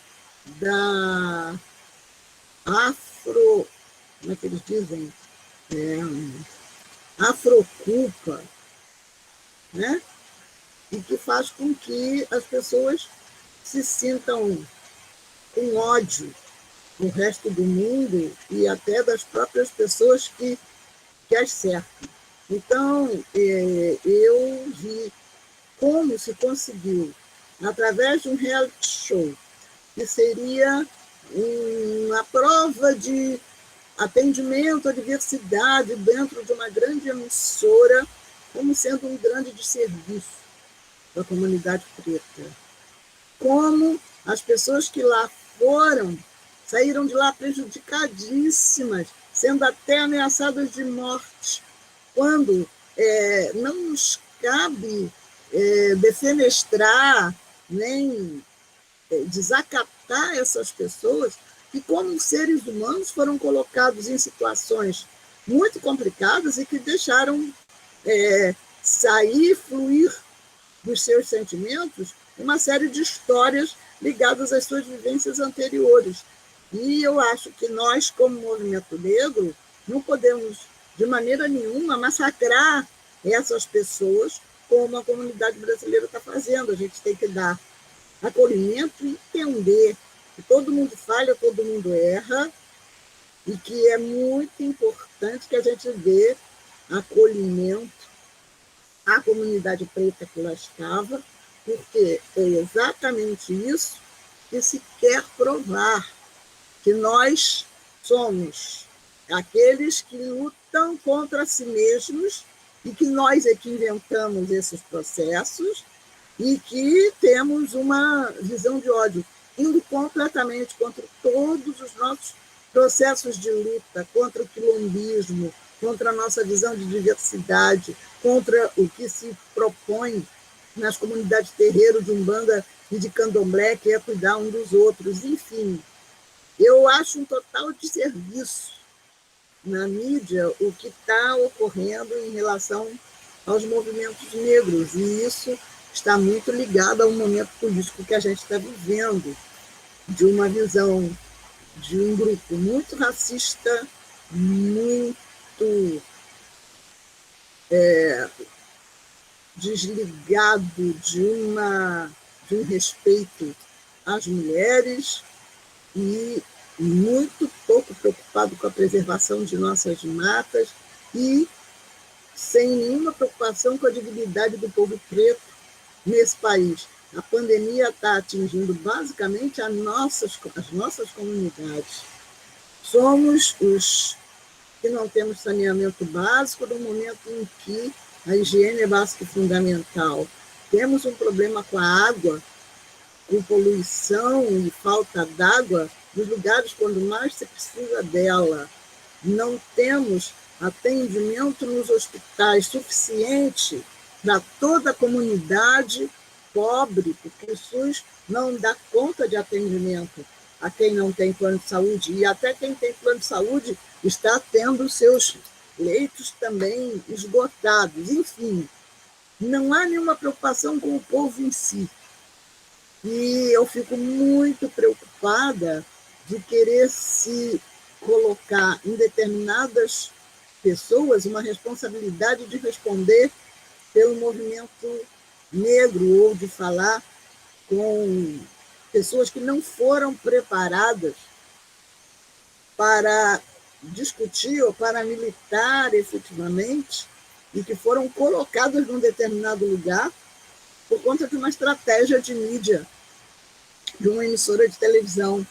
da como é que eles dizem? Afroculpa, né? E que faz com que as pessoas se sintam com ódio do resto do mundo e até das próprias pessoas que as cercam. Então, eu vi como se conseguiu, através de um reality show, que seria uma prova de atendimento à diversidade dentro de uma grande emissora, como sendo um grande desserviço da comunidade preta. Como as pessoas que lá foram saíram de lá prejudicadíssimas, sendo até ameaçadas de morte, quando não nos cabe defenestrar, nem desacatar essas pessoas que, como seres humanos, foram colocados em situações muito complicadas e que deixaram sair, fluir dos seus sentimentos uma série de histórias ligadas às suas vivências anteriores. E eu acho que nós, como movimento negro, não podemos, de maneira nenhuma, massacrar essas pessoas como a comunidade brasileira está fazendo. A gente tem que dar acolhimento e entender que todo mundo falha, todo mundo erra, e que é muito importante que a gente dê acolhimento à comunidade preta que lá estava, porque é exatamente isso que se quer provar, que nós somos aqueles que lutam contra si mesmos e que nós é que inventamos esses processos e que temos uma visão de ódio, indo completamente contra todos os nossos processos de luta, contra o quilombismo, contra a nossa visão de diversidade, contra o que se propõe nas comunidades terreiro de Umbanda e de Candomblé, que é cuidar um dos outros. Enfim, eu acho um total desserviço na mídia o que está ocorrendo em relação aos movimentos negros, e isso está muito ligado ao momento político que a gente está vivendo, de uma visão de um grupo muito racista, muito desligado de um respeito às mulheres e muito pouco preocupado com a preservação de nossas matas e sem nenhuma preocupação com a dignidade do povo preto nesse país. A pandemia está atingindo basicamente as nossas comunidades. Somos os que não temos saneamento básico no momento em que a higiene é básica e fundamental. Temos um problema com a água, com poluição e falta d'água nos lugares quando mais se precisa dela. Não temos atendimento nos hospitais suficiente para toda a comunidade pobre, porque o SUS não dá conta de atendimento a quem não tem plano de saúde, e até quem tem plano de saúde está tendo seus leitos também esgotados. Enfim, não há nenhuma preocupação com o povo em si. E eu fico muito preocupada de querer se colocar em determinadas pessoas uma responsabilidade de responder pelo movimento negro ou de falar com pessoas que não foram preparadas para discutir ou para militar efetivamente e que foram colocadas num determinado lugar por conta de uma estratégia de mídia, de uma emissora de televisão.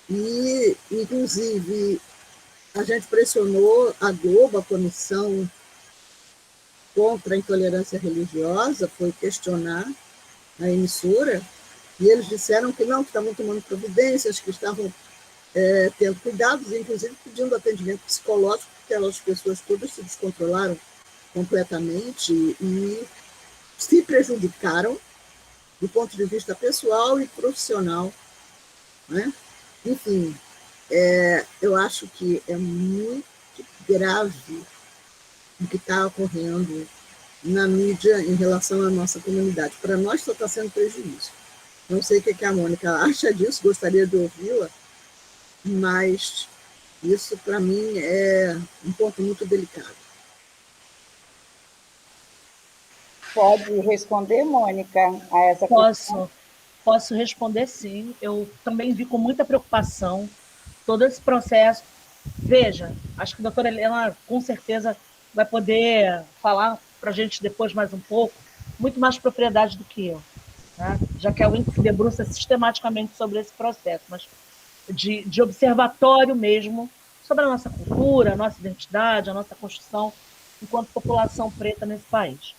E, inclusive, a gente pressionou a Globo, a comissão contra a intolerância religiosa, foi questionar a emissora, e eles disseram que não, que estavam tomando providências, que estavam tendo cuidados, inclusive pedindo atendimento psicológico, porque aquelas pessoas todas se descontrolaram completamente e se prejudicaram do ponto de vista pessoal e profissional, né? Enfim, eu acho que é muito grave o que está ocorrendo na mídia em relação à nossa comunidade. Para nós só está sendo prejuízo. Não sei o que a Mônica acha disso, gostaria de ouvi-la, mas isso, para mim, é um ponto muito delicado. Pode responder, Mônica, a essa questão? Posso. Posso responder sim. Eu também vi com muita preocupação todo esse processo. Veja, acho que a doutora Helena, com certeza, vai poder falar para a gente depois mais um pouco, muito mais propriedade do que eu, né? Já que alguém que se debruça sistematicamente sobre esse processo, mas de observatório mesmo, sobre a nossa cultura, a nossa identidade, a nossa construção enquanto população preta nesse país.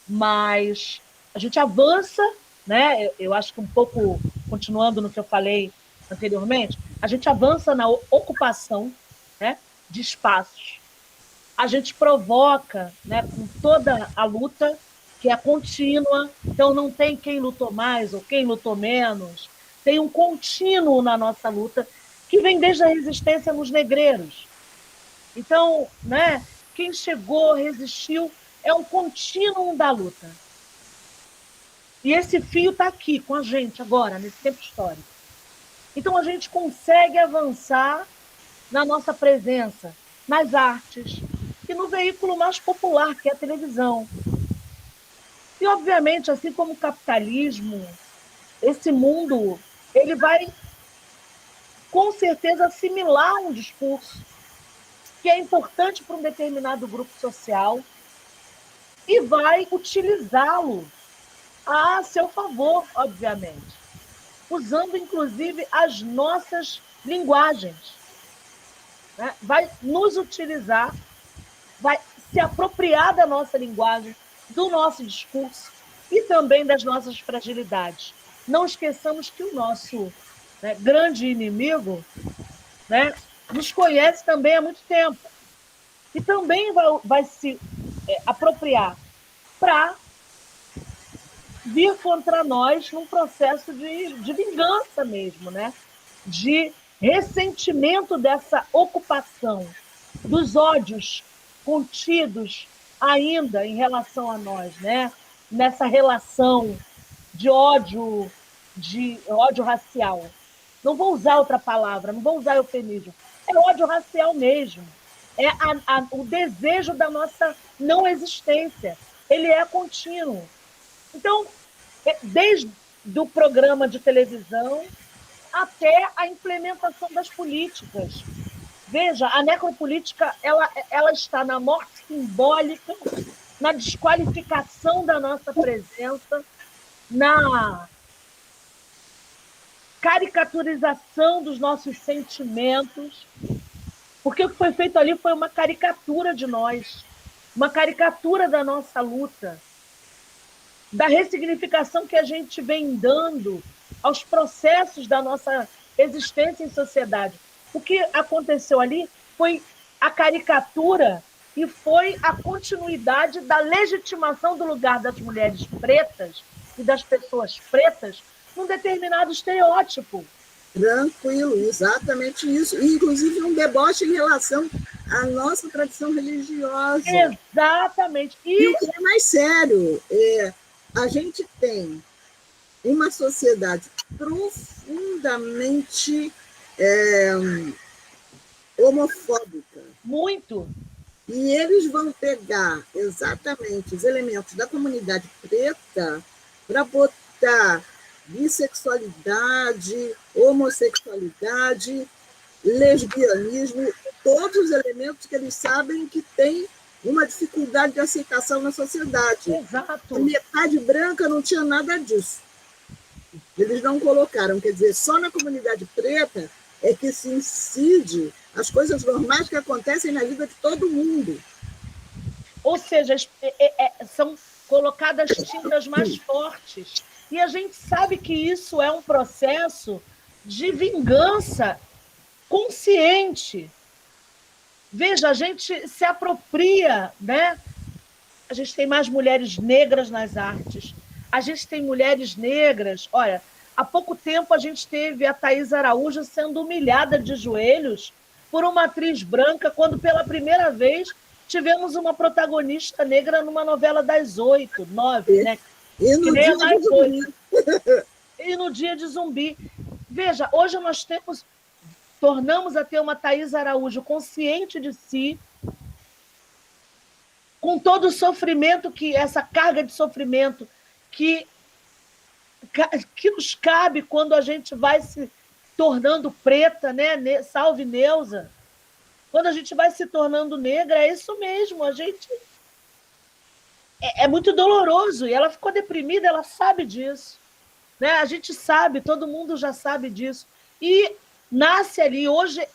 Mas a gente avança, né? Eu acho que um pouco, continuando no que eu falei anteriormente, a gente avança na ocupação, né, de espaços. A gente provoca, né, com toda a luta, que é contínua, então não tem quem lutou mais ou quem lutou menos, tem um contínuo na nossa luta, que vem desde a resistência nos negreiros. Então, né, quem chegou, resistiu, é um contínuo da luta. E esse fio está aqui com a gente agora, nesse tempo histórico. Então, a gente consegue avançar na nossa presença, nas artes, e no veículo mais popular, que é a televisão. E, obviamente, assim como o capitalismo, esse mundo, ele vai, com certeza, assimilar um discurso que é importante para um determinado grupo social e vai utilizá-lo a seu favor, obviamente, usando, inclusive, as nossas linguagens. Né? Vai nos utilizar, vai se apropriar da nossa linguagem, do nosso discurso e também das nossas fragilidades. Não esqueçamos que o nosso, né, grande inimigo, né, nos conhece também há muito tempo e também vai se apropriar para vir contra nós num processo de vingança mesmo, né? De ressentimento dessa ocupação, dos ódios contidos ainda em relação a nós, né? Nessa relação de ódio racial. Não vou usar outra palavra, não vou usar eufemismo. É ódio racial mesmo. É o desejo da nossa não existência. Ele é contínuo. Então, desde o programa de televisão até a implementação das políticas. Veja, a necropolítica ela está na morte simbólica, na desqualificação da nossa presença, na caricaturização dos nossos sentimentos, porque o que foi feito ali foi uma caricatura de nós, uma caricatura da nossa luta, da ressignificação que a gente vem dando aos processos da nossa existência em sociedade. O que aconteceu ali foi a caricatura e foi a continuidade da legitimação do lugar das mulheres pretas e das pessoas pretas num determinado estereótipo. Tranquilo, exatamente isso. E, inclusive, um deboche em relação à nossa tradição religiosa. Exatamente. E o que é mais sério, a gente tem uma sociedade profundamente homofóbica. Muito. E eles vão pegar exatamente os elementos da comunidade preta para botar bissexualidade, homossexualidade, lesbianismo, todos os elementos que eles sabem que têm uma dificuldade de aceitação na sociedade. Exato. A metade branca não tinha nada disso. Eles não colocaram, quer dizer, só na comunidade preta é que se incide as coisas normais que acontecem na vida de todo mundo. Ou seja, são colocadas tintas mais fortes. E a gente sabe que isso é um processo de vingança consciente. Veja, a gente se apropria, né? A gente tem mais mulheres negras nas artes. A gente tem mulheres negras. Olha, há pouco tempo a gente teve a Thaís Araújo sendo humilhada de joelhos por uma atriz branca, quando pela primeira vez tivemos uma protagonista negra numa novela das 8, 9, né? E no dia de Zumbi. E no dia de Zumbi. Veja, hoje nós tornamos a ter uma Thaís Araújo consciente de si, com todo o sofrimento, essa carga de sofrimento que que nos cabe quando a gente vai se tornando preta, né? Salve Neuza. Quando a gente vai se tornando negra, é isso mesmo, a gente... É muito doloroso, e ela ficou deprimida, ela sabe disso. Né? A gente sabe, todo mundo já sabe disso. E nasce ali, hoje,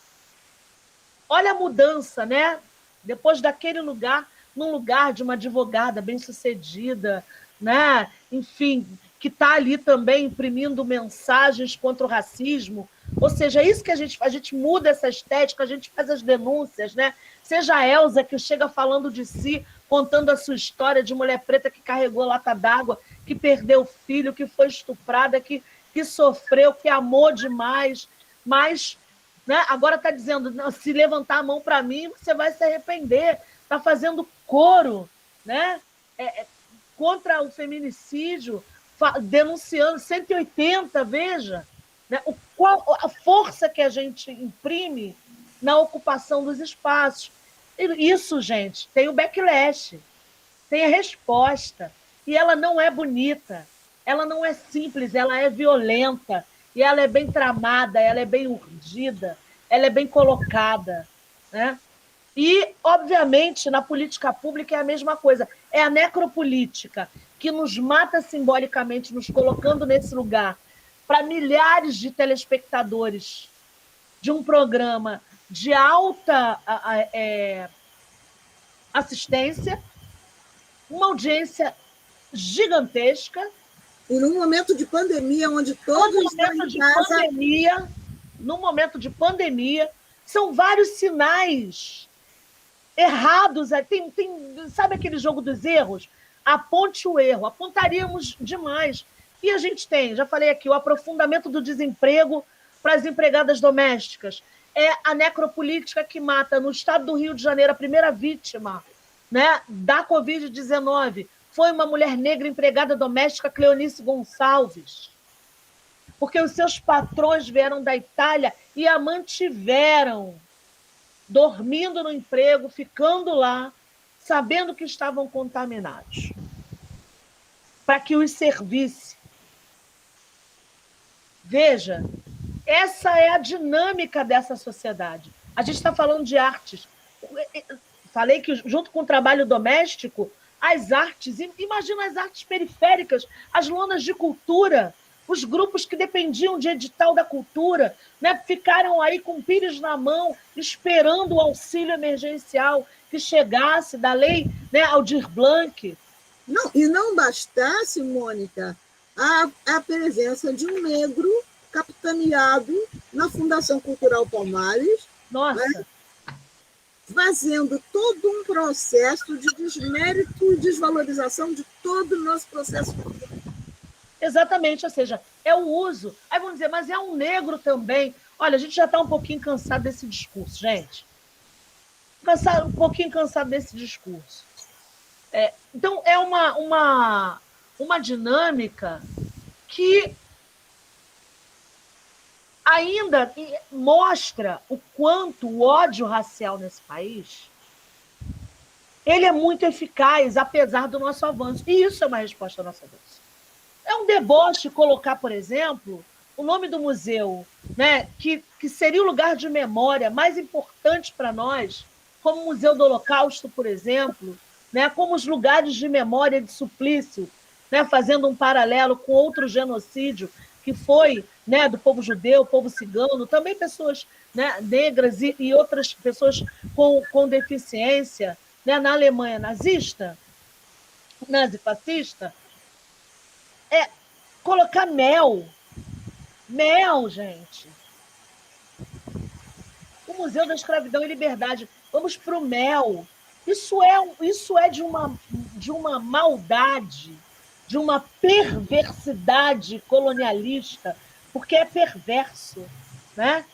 olha a mudança, né? Depois daquele lugar, num lugar de uma advogada bem-sucedida, né? Enfim, que está ali também imprimindo mensagens contra o racismo. Ou seja, é isso que a gente muda essa estética, a gente faz as denúncias, né? Seja a Elza, que chega falando de si, contando a sua história de mulher preta que carregou lata d'água, que perdeu o filho, que foi estuprada, que sofreu, que amou demais, mas, né, agora está dizendo, se levantar a mão para mim, você vai se arrepender. Está fazendo coro, né? Contra o feminicídio, denunciando 180, veja, né? A força que a gente imprime na ocupação dos espaços. Isso, gente, tem o backlash, tem a resposta, e ela não é bonita, ela não é simples, ela é violenta, e ela é bem tramada, ela é bem urdida, ela é bem colocada, né? E, obviamente, na política pública é a mesma coisa. É a necropolítica que nos mata simbolicamente, nos colocando nesse lugar, para milhares de telespectadores de um programa de alta assistência, uma audiência gigantesca. E num momento de pandemia, onde todos estão em casa... No momento de pandemia, são vários sinais errados. Sabe aquele jogo dos erros? Aponte o erro. Apontaríamos demais. E a gente tem, já falei aqui, o aprofundamento do desemprego para as empregadas domésticas. É a necropolítica que mata, no estado do Rio de Janeiro, a primeira vítima, né, da Covid-19 foi uma mulher negra empregada doméstica, Cleonice Gonçalves, porque os seus patrões vieram da Itália e a mantiveram dormindo no emprego, ficando lá, sabendo que estavam contaminados, para que os servisse. Veja, essa é a dinâmica dessa sociedade. A gente está falando de artes. Falei que, junto com o trabalho doméstico, as artes, imagina as artes periféricas, as lonas de cultura, os grupos que dependiam de edital da cultura, né, ficaram aí com pires na mão, esperando o auxílio emergencial que chegasse da lei, né, Aldir Blanc. Não, e não bastasse, Mônica, a presença de um negro capitaneado na Fundação Cultural Palmares, Nossa! Né, fazendo todo um processo de desmérito e desvalorização de todo o nosso processo. Exatamente, ou seja, é o uso. Aí vão dizer, mas é um negro também. Olha, a gente já está um pouquinho cansado desse discurso, gente. Um pouquinho cansado desse discurso. Então, é uma dinâmica que ainda mostra o quanto o ódio racial nesse país ele é muito eficaz, apesar do nosso avanço. E isso é uma resposta ao nosso avanço. É um deboche colocar, por exemplo, o nome do museu, né, que seria o lugar de memória mais importante para nós, como o Museu do Holocausto, por exemplo, né, como os lugares de memória de suplício, né, fazendo um paralelo com outro genocídio, que foi, né, do povo judeu, povo cigano, também pessoas, né, negras e outras pessoas com deficiência, né, na Alemanha nazista, nazifascista. Colocar mel, gente. O Museu da Escravidão e Liberdade. Vamos para o mel. Isso é de uma maldade, de uma perversidade colonialista, porque é perverso, né?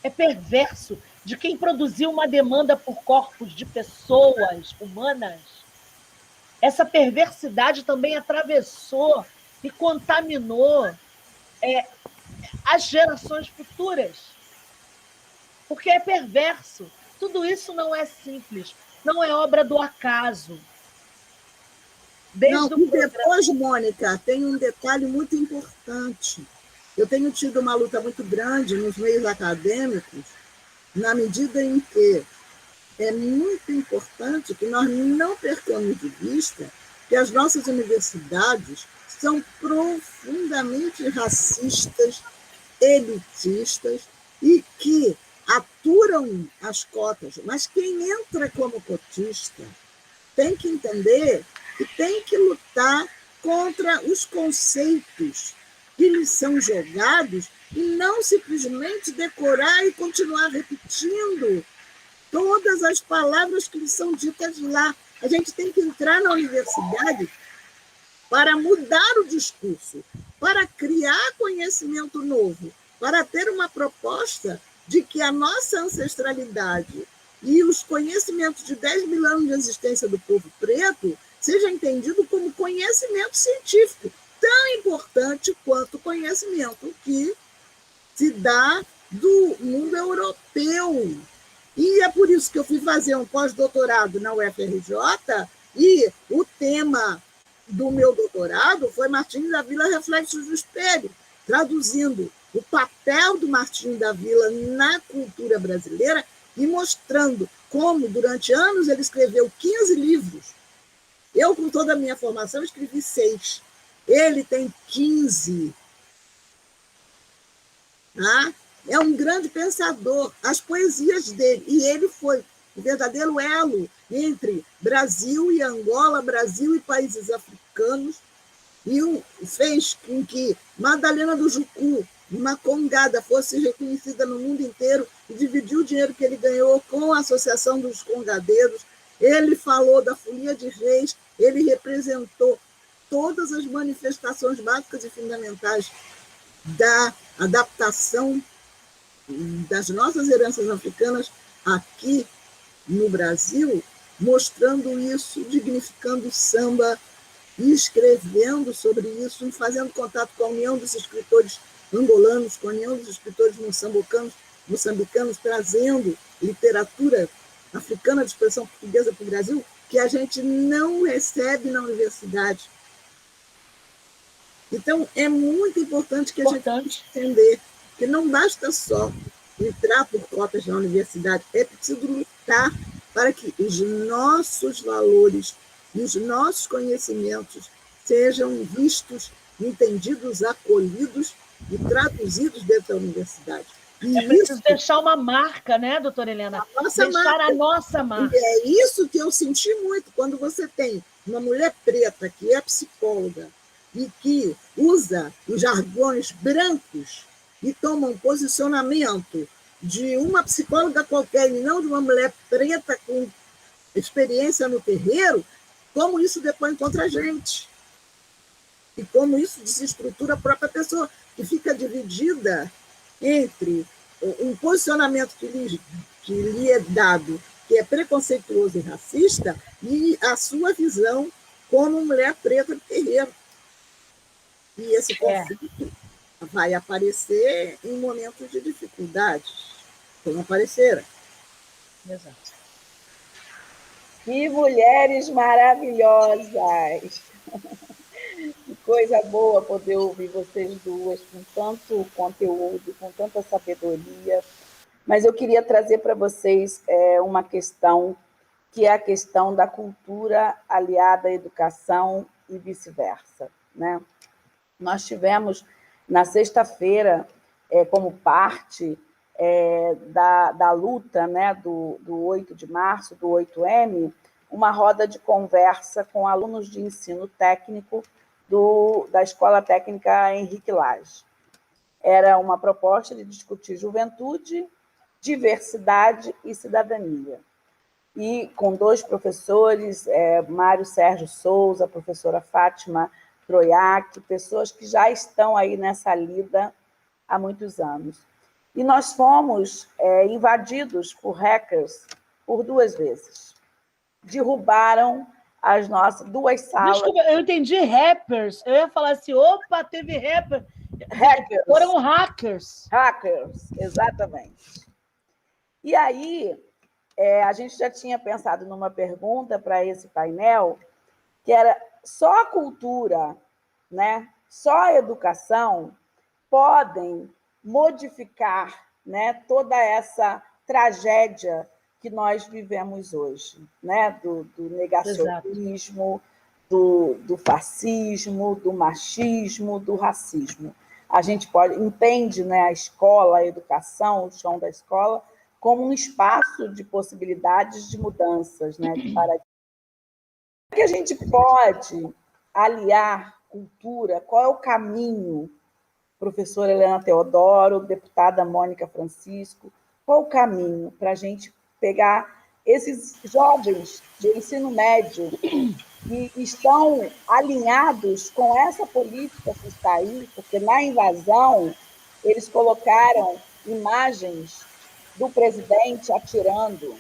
É perverso de quem produziu uma demanda por corpos de pessoas humanas. Essa perversidade também atravessou e contaminou as gerações futuras, porque é perverso. Tudo isso não é simples, não é obra do acaso. Não, e depois, Mônica, tem um detalhe muito importante. Eu tenho tido uma luta muito grande nos meios acadêmicos, na medida em que é muito importante que nós não percamos de vista que as nossas universidades são profundamente racistas, elitistas e que aturam as cotas. Mas quem entra como cotista tem que entender que tem que lutar contra os conceitos que lhes são jogados e não simplesmente decorar e continuar repetindo todas as palavras que lhes são ditas lá. A gente tem que entrar na universidade para mudar o discurso, para criar conhecimento novo, para ter uma proposta de que a nossa ancestralidade e os conhecimentos de 10 mil anos de existência do povo preto seja entendido como conhecimento científico, tão importante quanto o conhecimento que se dá do mundo europeu. E é por isso que eu fui fazer um pós-doutorado na UFRJ e o tema do meu doutorado foi Martins da Vila Reflexos do Espelho, traduzindo o papel do Martins da Vila na cultura brasileira e mostrando como, durante anos, ele escreveu 15 livros. Eu, com toda a minha formação, escrevi 6. Ele tem 15. Tá? É um grande pensador. As poesias dele, e ele foi o verdadeiro elo entre Brasil e Angola, Brasil e países africanos, e fez com que Madalena do Jucu, uma congada, fosse reconhecida no mundo inteiro e dividiu o dinheiro que ele ganhou com a Associação dos Congadeiros. Ele falou da Folia de Reis, ele representou todas as manifestações básicas e fundamentais da adaptação das nossas heranças africanas aqui no Brasil, mostrando isso, dignificando o samba e escrevendo sobre isso e fazendo contato com a União dos Escritores Angolanos, com a União dos Escritores moçambicanos, trazendo literatura africana de expressão portuguesa para o Brasil, que a gente não recebe na universidade. Então, é muito importante que a gente entender que não basta só entrar por cotas na universidade, é preciso lutar para que os nossos valores e os nossos conhecimentos sejam vistos, entendidos, acolhidos e traduzidos dentro da universidade. E é preciso deixar uma marca, né, doutora Helena? A nossa marca. E é isso que eu senti muito quando você tem uma mulher preta que é psicóloga e que usa os jargões brancos e toma um posicionamento de uma psicóloga qualquer e não de uma mulher preta com experiência no terreiro, como isso depois contra a gente. E como isso desestrutura a própria pessoa, que fica dividida entre um posicionamento que lhe é dado, que é preconceituoso e racista, e a sua visão como mulher preta do terreiro. E esse conflito vai aparecer em momentos de dificuldades, como apareceram. Exato. Que mulheres maravilhosas! Que coisa boa poder ouvir vocês duas com tanto conteúdo, com tanta sabedoria. Mas eu queria trazer para vocês uma questão, que é a questão da cultura aliada à educação e vice-versa, né? Nós tivemos, na sexta-feira, como parte da luta, né, do 8 de março, do 8M, uma roda de conversa com alunos de ensino técnico da Escola Técnica Henrique Lage. Era uma proposta de discutir juventude, diversidade e cidadania. E com 2 professores, Mário Sérgio Souza, a professora Fátima Troiac, pessoas que já estão aí nessa lida há muitos anos. E nós fomos invadidos por hackers por 2 vezes. Derrubaram as nossas 2 salas. Desculpa, eu entendi rappers. Eu ia falar assim, opa, teve rapper. Hackers. Foram hackers. Hackers, exatamente. E aí, a gente já tinha pensado numa pergunta para esse painel, que era só a cultura, né, só a educação podem modificar, né, toda essa tragédia que nós vivemos hoje, né, do negacionismo, do fascismo, do machismo, do racismo. A gente entende, né, a escola, a educação, o chão da escola, como um espaço de possibilidades de mudanças, né, de paradigmas. Que a gente pode aliar cultura, qual é o caminho? Professora Helena Teodoro, deputada Mônica Francisco, qual o caminho para a gente pegar esses jovens do ensino médio que estão alinhados com essa política que está aí, porque na invasão eles colocaram imagens do presidente atirando,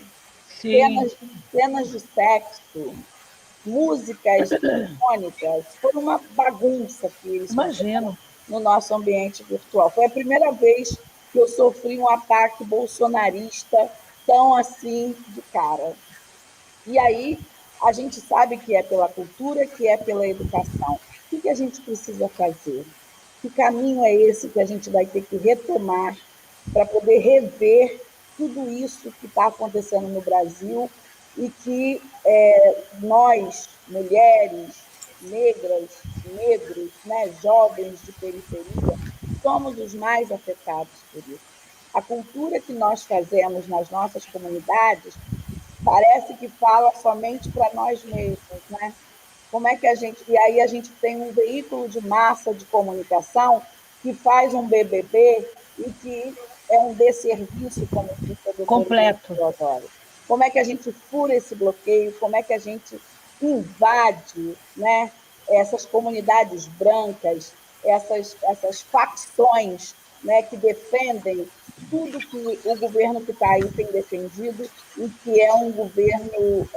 cenas de sexo, músicas eletrônicas, foi uma bagunça que eles fizeram no nosso ambiente virtual. Foi a primeira vez que eu sofri um ataque bolsonarista tão assim de cara. E aí a gente sabe que é pela cultura, que é pela educação. O que a gente precisa fazer? Que caminho é esse que a gente vai ter que retomar para poder rever tudo isso que está acontecendo no Brasil e que nós, mulheres, negras, negros, né, jovens de periferia, somos os mais afetados por isso. A cultura que nós fazemos nas nossas comunidades parece que fala somente para nós mesmos, né? Como é que a gente... E aí a gente tem um veículo de massa de comunicação que faz um BBB e que é um desserviço, como disse a doutora completo. Teodoro. Como é que a gente fura esse bloqueio? Como é que a gente invade, né, essas comunidades brancas, essas facções, né, que defendem tudo que o governo que está aí tem defendido e que é um governo,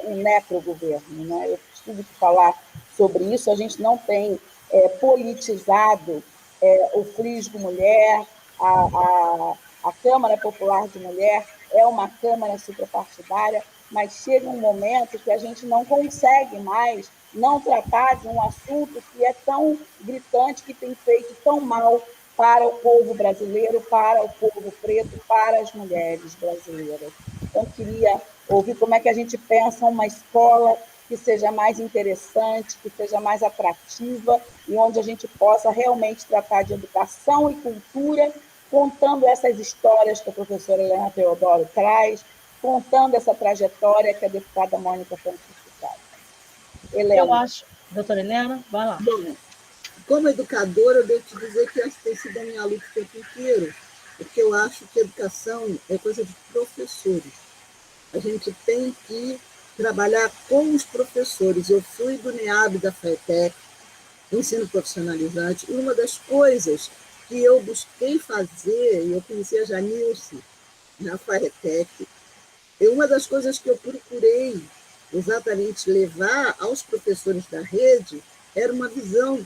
um necrogoverno, né? Eu tive que falar sobre isso, a gente não tem politizado o Frisgo Mulher, a Câmara Popular de Mulher é uma Câmara suprapartidária, mas chega um momento que a gente não consegue mais não tratar de um assunto que é tão gritante, que tem feito tão mal para o povo brasileiro, para o povo preto, para as mulheres brasileiras. Então, queria ouvir como é que a gente pensa uma escola que seja mais interessante, que seja mais atrativa e onde a gente possa realmente tratar de educação e cultura, contando essas histórias que a professora Helena Teodoro traz, contando essa trajetória que a deputada Mônica Francisco traz. Helena. Eu acho... Doutora Helena, vai lá. Bom, como educadora, eu devo te dizer que essa tem sido a minha luta o tempo inteiro, porque eu acho que educação é coisa de professores. A gente tem que trabalhar com os professores. Eu fui do NEAB da FAETEC, ensino profissionalizante, e uma das coisas que eu busquei fazer, e eu conheci a Janilce na FAETEC, e uma das coisas que eu procurei exatamente levar aos professores da rede era uma visão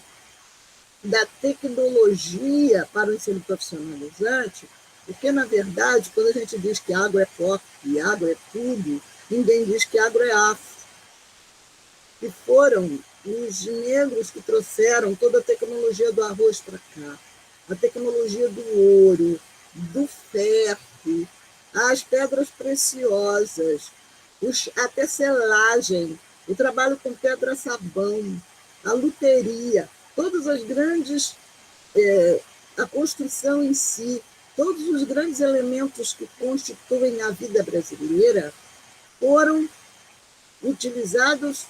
da tecnologia para o ensino profissionalizante, porque, na verdade, quando a gente diz que agro é pop e agro é tudo, ninguém diz que agro é afro. E foram os negros que trouxeram toda a tecnologia do arroz para cá, a tecnologia do ouro, do ferro, as pedras preciosas, a tecelagem, o trabalho com pedra-sabão, a luteria, todas as grandes, a construção em si, todos os grandes elementos que constituem a vida brasileira foram utilizados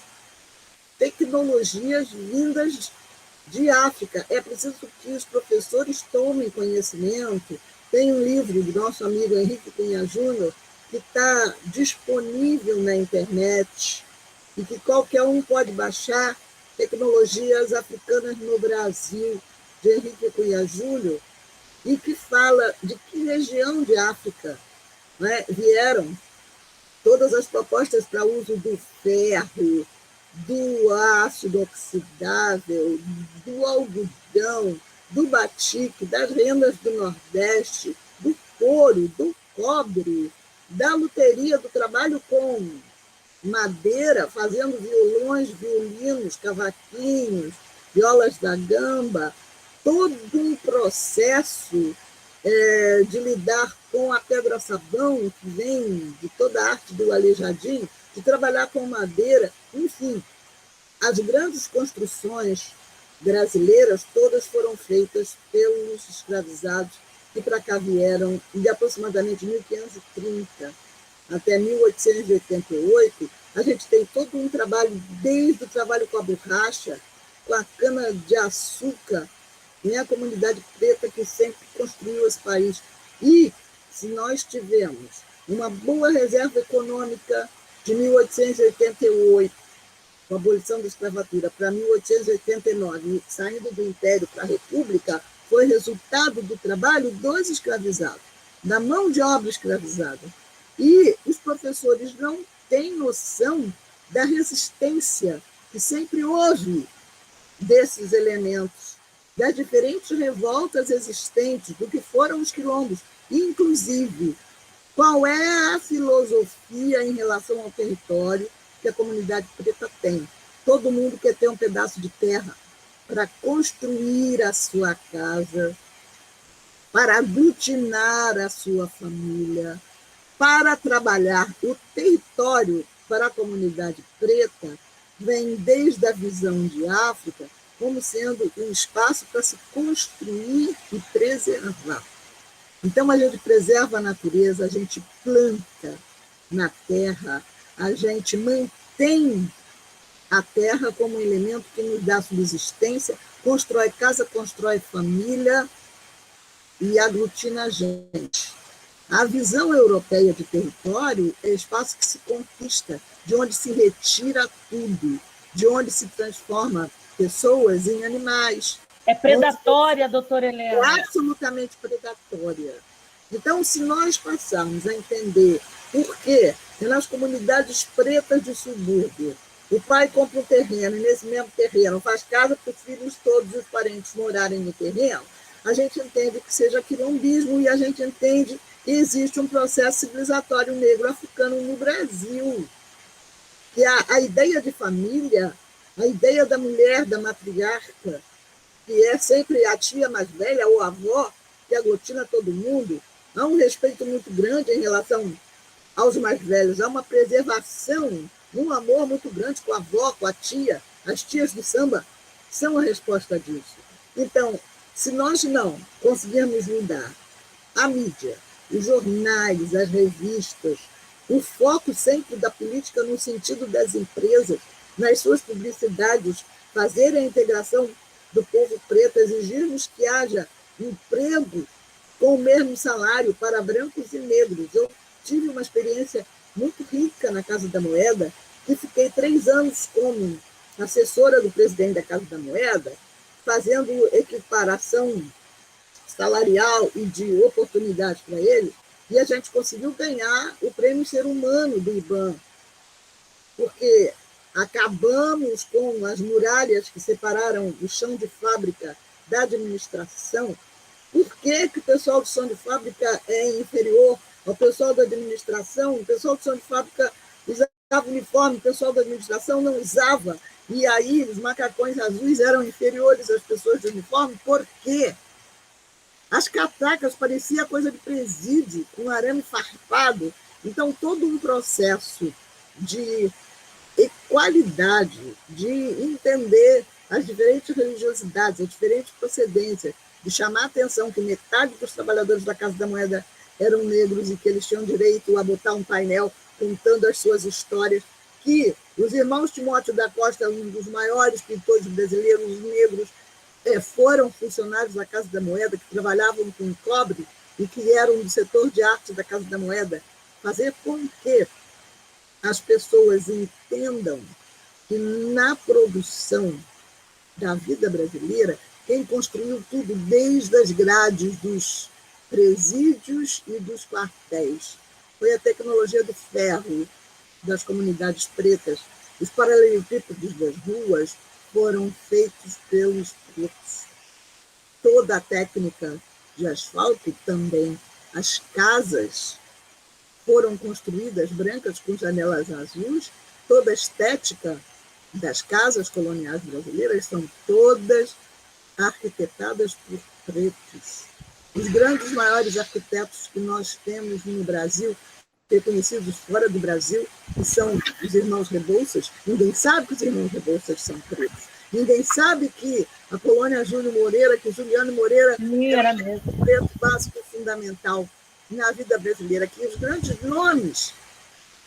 tecnologias vindas de África. É preciso que os professores tomem conhecimento. Tem um livro do nosso amigo Henrique Cunha Júnior que está disponível na internet e que qualquer um pode baixar, Tecnologias Africanas no Brasil, de Henrique Cunha Júnior, e que fala de que região de África, né, vieram todas as propostas para uso do ferro, do ácido oxidável, do algodão, do batique, das rendas do Nordeste, do couro, do cobre, da luteria, do trabalho com madeira, fazendo violões, violinos, cavaquinhos, violas da gamba, todo um processo de lidar com a pedra-sabão, que vem de toda a arte do Aleijadinho, de trabalhar com madeira, enfim. As grandes construções brasileiras todas foram feitas pelos escravizados que para cá vieram de aproximadamente 1530 até 1888. A gente tem todo um trabalho, desde o trabalho com a borracha, com a cana-de-açúcar, a comunidade preta que sempre construiu esse país. E se nós tivermos uma boa reserva econômica de 1888, com a abolição da escravatura, para 1889, saindo do Império para a República, foi resultado do trabalho dos escravizados, da mão de obra escravizada. E os professores não têm noção da resistência que sempre houve desses elementos, das diferentes revoltas existentes, do que foram os quilombos, inclusive qual é a filosofia em relação ao território que a comunidade preta tem. Todo mundo quer ter um pedaço de terra para construir a sua casa, para aglutinar a sua família, para trabalhar. O território para a comunidade preta vem desde a visão de África como sendo um espaço para se construir e preservar. Então, a gente preserva a natureza, a gente planta na terra, a gente mantém a terra como um elemento que nos dá subsistência, constrói casa, constrói família e aglutina a gente. A visão europeia de território é espaço que se conquista, de onde se retira tudo, de onde se transforma pessoas em animais. É predatória, doutora Helena. É absolutamente predatória. Então, se nós passarmos a entender por que nas comunidades pretas de subúrbio o pai compra um terreno e nesse mesmo terreno faz casa para os filhos todos os parentes morarem no terreno, a gente entende que seja quilombismo e a gente entende que existe um processo civilizatório negro-africano no Brasil. Que a ideia de família, a ideia da mulher, da matriarca, que é sempre a tia mais velha ou a avó, que aglutina todo mundo, há um respeito muito grande em relação aos mais velhos, há uma preservação, um amor muito grande com a avó, com a tia. As tias do samba são a resposta disso. Então, se nós não conseguirmos mudar a mídia, os jornais, as revistas, o foco sempre da política no sentido das empresas, nas suas publicidades, fazerem a integração do povo preto, exigirmos que haja emprego com o mesmo salário para brancos e negros. Eu tive uma experiência muito rica na Casa da Moeda e fiquei 3 anos como assessora do presidente da Casa da Moeda, fazendo equiparação salarial e de oportunidades para ele, e a gente conseguiu ganhar o prêmio Ser Humano do IBAN, porque acabamos com as muralhas que separaram o chão de fábrica da administração. Por que o pessoal do chão de fábrica é inferior ao pessoal da administração? O pessoal do chão de fábrica usava uniforme, o pessoal da administração não usava, e aí os macacões azuis eram inferiores às pessoas de uniforme. Por quê? As catacas pareciam coisa de presídio, com arame farpado. Então, todo um processo de equalidade, de entender as diferentes religiosidades, as diferentes procedências, de chamar a atenção que metade dos trabalhadores da Casa da Moeda eram negros e que eles tinham direito a botar um painel contando as suas histórias, que os irmãos Timóteo da Costa, um dos maiores pintores brasileiros negros, foram funcionários da Casa da Moeda, que trabalhavam com cobre e que eram do setor de arte da Casa da Moeda, fazer com que as pessoas entendam que na produção da vida brasileira, quem construiu tudo desde as grades dos presídios e dos quartéis foi a tecnologia do ferro das comunidades pretas. Os paralelepípedos das ruas foram feitos pelos pretos. Toda a técnica de asfalto também. As casas foram construídas, brancas com janelas azuis. Toda a estética das casas coloniais brasileiras são todas arquitetadas por pretos. Os grandes, maiores arquitetos que nós temos no Brasil, reconhecidos fora do Brasil, que são os irmãos Rebouças. Ninguém sabe que os irmãos Rebouças são pretos. Ninguém sabe que a colônia Júlio Moreira, que Juliano Moreira era mesmo preto básico e fundamental na vida brasileira, que os grandes nomes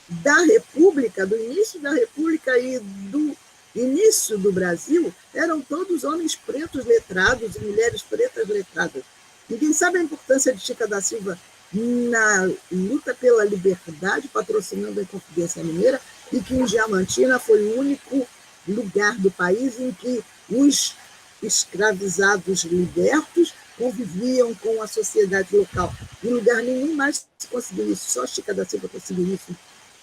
da República, do início da República e do início do Brasil, eram todos homens pretos letrados e mulheres pretas letradas. Ninguém sabe a importância de Chica da Silva na luta pela liberdade, patrocinando a Inconfidência Mineira, e que em Diamantina foi o único lugar do país em que os escravizados libertos conviviam com a sociedade local. Em lugar nenhum mais se conseguiu isso, só Chica da Silva conseguiu isso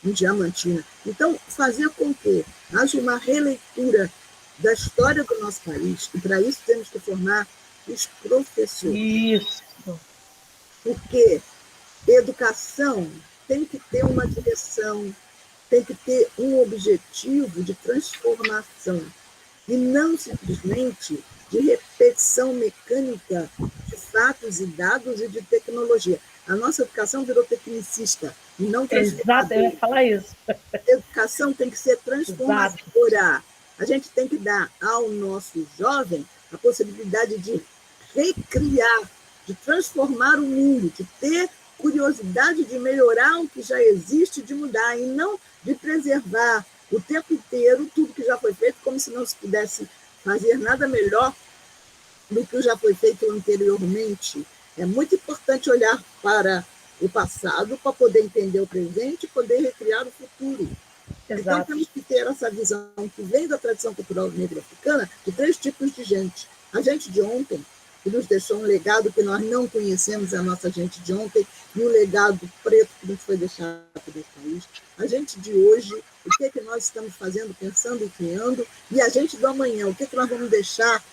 em Diamantina. Então, fazer com que haja uma releitura da história do nosso país, e para isso temos que formar os professores. Isso. Porque educação tem que ter uma direção, tem que ter um objetivo de transformação, e não simplesmente de repetição mecânica de fatos e dados e de tecnologia. A nossa educação virou tecnicista e não transformadora. Exato, eu ia falar isso. A educação tem que ser transformadora. A gente tem que dar ao nosso jovem a possibilidade de recriar, de transformar o mundo, de ter curiosidade de melhorar o que já existe, de mudar, e não de preservar o tempo inteiro tudo que já foi feito, como se não se pudesse fazer nada melhor do que já foi feito anteriormente. É muito importante olhar para o passado para poder entender o presente e poder recriar o futuro. Exato. Então, temos que ter essa visão que vem da tradição cultural negra africana de 3 tipos de gente. A gente de ontem, que nos deixou um legado que nós não conhecemos, a nossa gente de ontem, e o legado preto que nos foi deixado desse país. A gente de hoje, o que é que nós estamos fazendo, pensando e criando, e a gente do amanhã, o que é que nós vamos deixar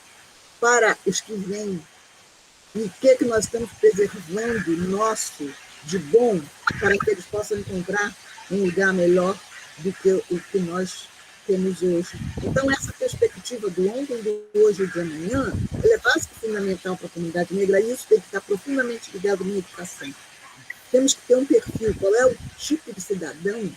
para os que vêm, e o que é que nós estamos preservando nosso de bom, para que eles possam encontrar um lugar melhor do que o que nós temos hoje. Então, essa perspectiva do ontem, do hoje e do amanhã, ela é básica e fundamental para a comunidade negra, e isso tem que estar profundamente ligado na educação. Temos que ter um perfil, qual é o tipo de cidadão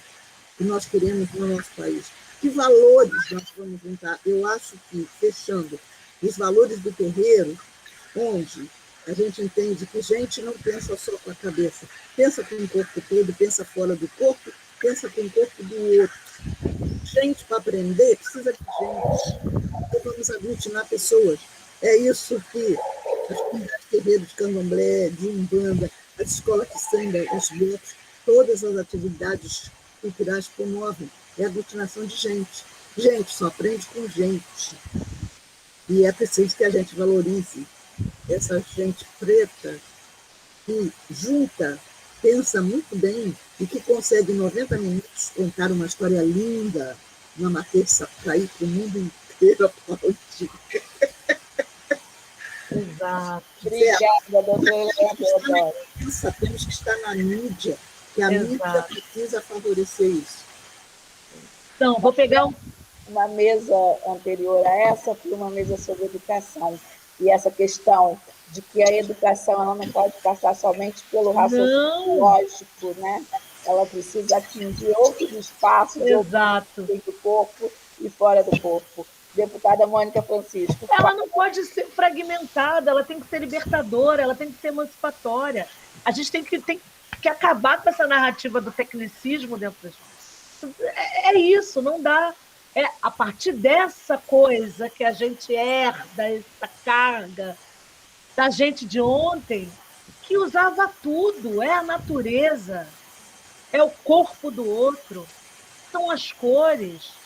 que nós queremos no nosso país. Que valores nós vamos juntar? Eu acho que, fechando, os valores do terreiro, onde a gente entende que gente não pensa só com a cabeça, pensa com o corpo todo, pensa fora do corpo, pensa com o corpo do outro. Gente para aprender precisa de gente. Então vamos aglutinar pessoas. É isso que as comunidades terreiros de candomblé, de umbanda, as escolas de samba, os blocos, todas as atividades culturais promovem. É a aglutinação de gente. Gente só aprende com gente. E é preciso que a gente valorize essa gente preta que junta, pensa muito bem e que consegue em 90 minutos contar uma história linda, uma matriz para ir para o mundo inteiro aplaudir. Exato. Obrigada, doutora Eleonora. Temos que estar na mídia, que a mídia precisa favorecer isso. Então, vou pegar uma mesa anterior a essa, foi uma mesa sobre educação. E essa questão de que a educação ela não pode passar somente pelo raciocínio lógico, né? Ela precisa atingir outros espaços, dentro do corpo e fora do corpo. Deputada Mônica Francisco. Ela não pode ser fragmentada, ela tem que ser libertadora, ela tem que ser emancipatória. A gente tem que acabar com essa narrativa do tecnicismo dentro das coisas. É isso, não dá. É a partir dessa coisa que a gente herda, essa carga da gente de ontem, que usava tudo, é a natureza, é o corpo do outro, são as cores.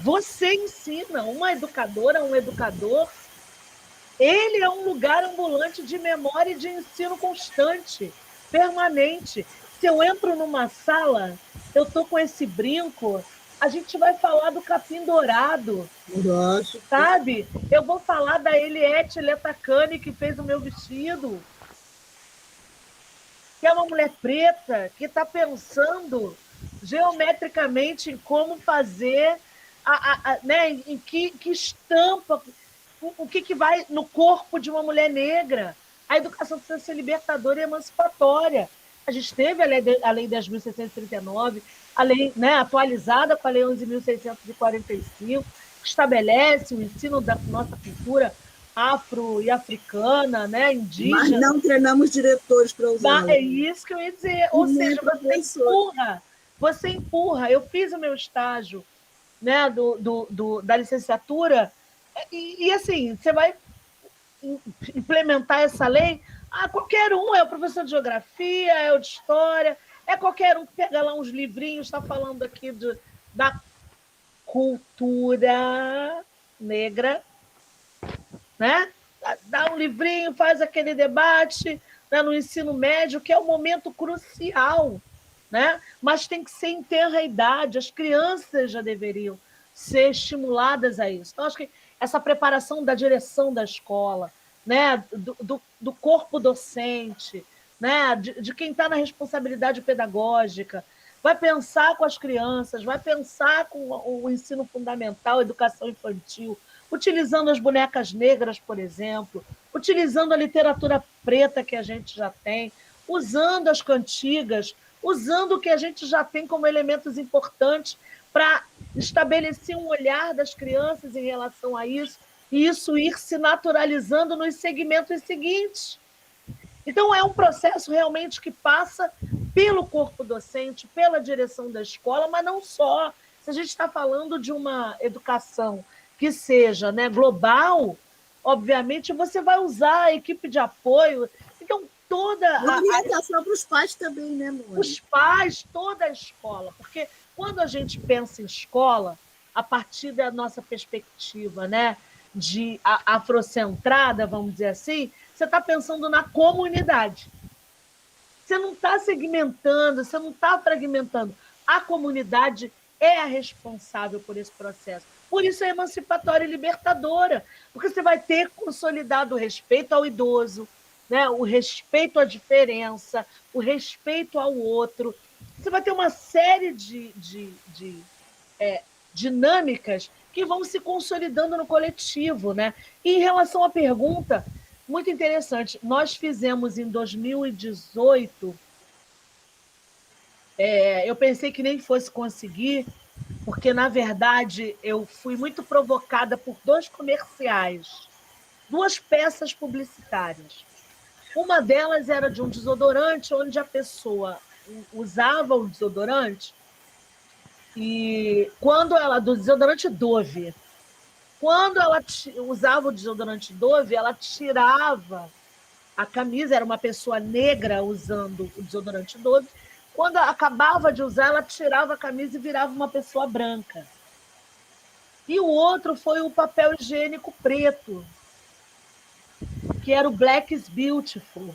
Você ensina, uma educadora, um educador, ele é um lugar ambulante de memória e de ensino constante, permanente. Se eu entro numa sala, eu estou com esse brinco, a gente vai falar do capim dourado, sabe? Eu vou falar da Eliette Letacani, que fez o meu vestido. que é uma mulher preta que está pensando geometricamente em como fazer, né, em que estampa, o que vai no corpo de uma mulher negra. A educação precisa ser libertadora e emancipatória. A gente teve a Lei 10.639, a lei, né, atualizada com a Lei 11.645, que estabelece o ensino da nossa cultura afro e africana, né, indígena. Mas não treinamos diretores para usar. É isso que eu ia dizer. Ou seja, você empurra. Eu fiz o meu estágio, né, da licenciatura, e assim, você vai implementar essa lei, qualquer um, é o professor de geografia, é o de história, é qualquer um que pega lá uns livrinhos, está falando aqui da cultura negra, né? Dá um livrinho, faz aquele debate, né, no ensino médio, que é um momento crucial, né? Mas tem que ser em tenra idade, as crianças já deveriam ser estimuladas a isso. Então, acho que essa preparação da direção da escola, né, do corpo docente, né, de quem está na responsabilidade pedagógica, vai pensar com as crianças, vai pensar com o ensino fundamental, educação infantil, utilizando as bonecas negras, por exemplo, utilizando a literatura preta que a gente já tem, usando as cantigas, usando o que a gente já tem como elementos importantes para estabelecer um olhar das crianças em relação a isso, e isso ir se naturalizando nos segmentos seguintes. Então, é um processo realmente que passa pelo corpo docente, pela direção da escola, mas não só. Se a gente está falando de uma educação que seja, né, global, obviamente você vai usar a equipe de apoio. Então, toda a orientação para os pais também, né, Mônica? Os pais, toda a escola. Porque quando a gente pensa em escola, a partir da nossa perspectiva, né, de afrocentrada, vamos dizer assim, você está pensando na comunidade. Você não está segmentando, você não está fragmentando. A comunidade é a responsável por esse processo. Por isso é emancipatória e libertadora, porque você vai ter consolidado o respeito ao idoso, né? O respeito à diferença, o respeito ao outro. Você vai ter uma série de dinâmicas que vão se consolidando no coletivo, né? E em relação à pergunta, muito interessante, nós fizemos em 2018, eu pensei que nem fosse conseguir, porque, na verdade, eu fui muito provocada por 2 comerciais, 2 peças publicitárias. Uma delas era de um desodorante, onde a pessoa usava o desodorante, e quando ela, do desodorante Dove, quando ela usava o desodorante Dove, ela tirava a camisa, era uma pessoa negra usando o desodorante Dove. Quando acabava de usar, ela tirava a camisa e virava uma pessoa branca. E o outro foi o papel higiênico preto, que era o Black is Beautiful.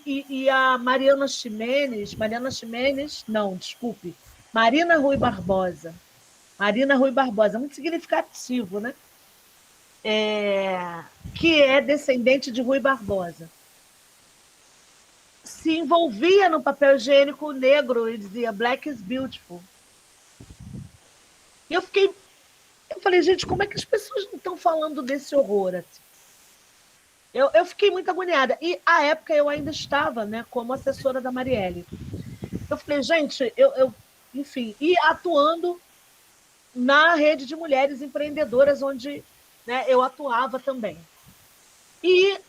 E a Marina Rui Barbosa, muito significativo, né? Que é descendente de Rui Barbosa. Se envolvia no papel higiênico negro e dizia Black is Beautiful. E eu falei, gente, como é que as pessoas não estão falando desse horror? Assim? Eu fiquei muito agoniada. E, à época, eu ainda estava, né, como assessora da Marielle. Eu falei, gente, enfim, e atuando na rede de mulheres empreendedoras, onde, né, eu atuava também. E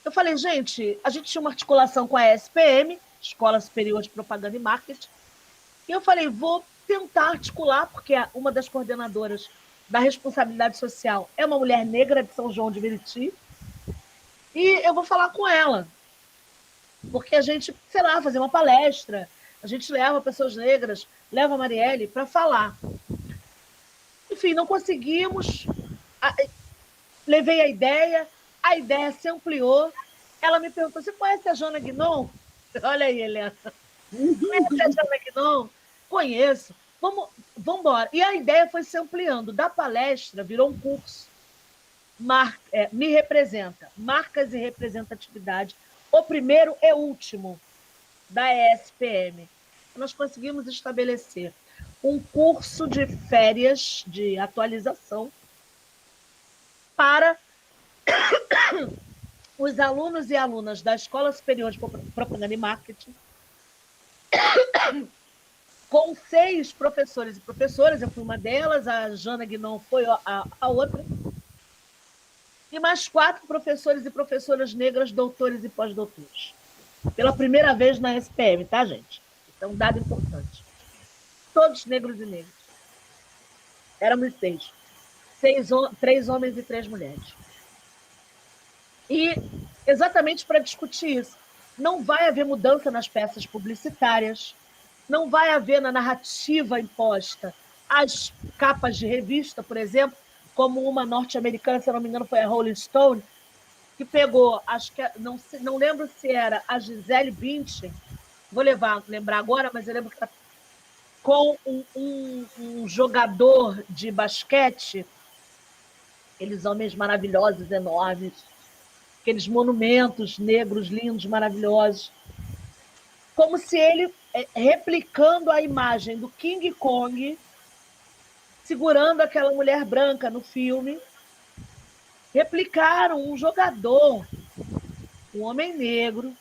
eu falei, gente, a gente tinha uma articulação com a ESPM, Escola Superior de Propaganda e Marketing, e eu falei, vou tentar articular, porque uma das coordenadoras da responsabilidade social é uma mulher negra de São João de Meriti, e eu vou falar com ela, porque a gente, sei lá, fazer uma palestra, a gente leva pessoas negras, leva a Marielle para falar. Enfim, não conseguimos, levei a ideia se ampliou. Ela me perguntou, você conhece a Jana Guinon? Olha aí, Helena. Conhece a Jana Guinon? Conheço. Vamos embora. E a ideia foi se ampliando. Da palestra, virou um curso. Me Representa. Marcas e Representatividade o primeiro e último da ESPM. Nós conseguimos estabelecer um curso de férias de atualização para os alunos e alunas da Escola Superior de Propaganda e Marketing, com 6 professores e professoras, eu fui uma delas, a Jana Guinon foi a outra, e mais 4 professores e professoras negras, doutores e pós-doutores. Pela primeira vez na SPM, tá, gente? Isso é um dado importante. Todos negros e negras. Éramos 6. 3 homens e 3 mulheres. E exatamente para discutir isso. Não vai haver mudança nas peças publicitárias, não vai haver na narrativa imposta as capas de revista, por exemplo, como uma norte-americana, se não me engano, foi a Rolling Stone, que pegou, acho que não lembro se era a Gisele Bündchen, vou lembrar agora, mas eu lembro que com um jogador de basquete, aqueles homens maravilhosos, enormes, aqueles monumentos negros lindos, maravilhosos, como se ele, replicando a imagem do King Kong, segurando aquela mulher branca no filme, replicaram um jogador, um homem negro,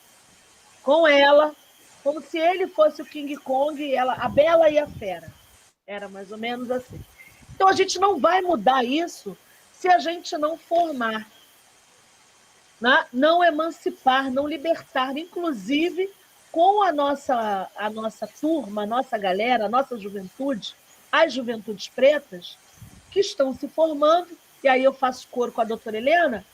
com ela, como se ele fosse o King Kong e ela, a Bela e a Fera. Era mais ou menos assim. Então, a gente não vai mudar isso se a gente não formar, né? Não emancipar, não libertar, inclusive com a nossa turma, a nossa galera, a nossa juventude, as juventudes pretas, que estão se formando, e aí eu faço coro com a doutora Helena,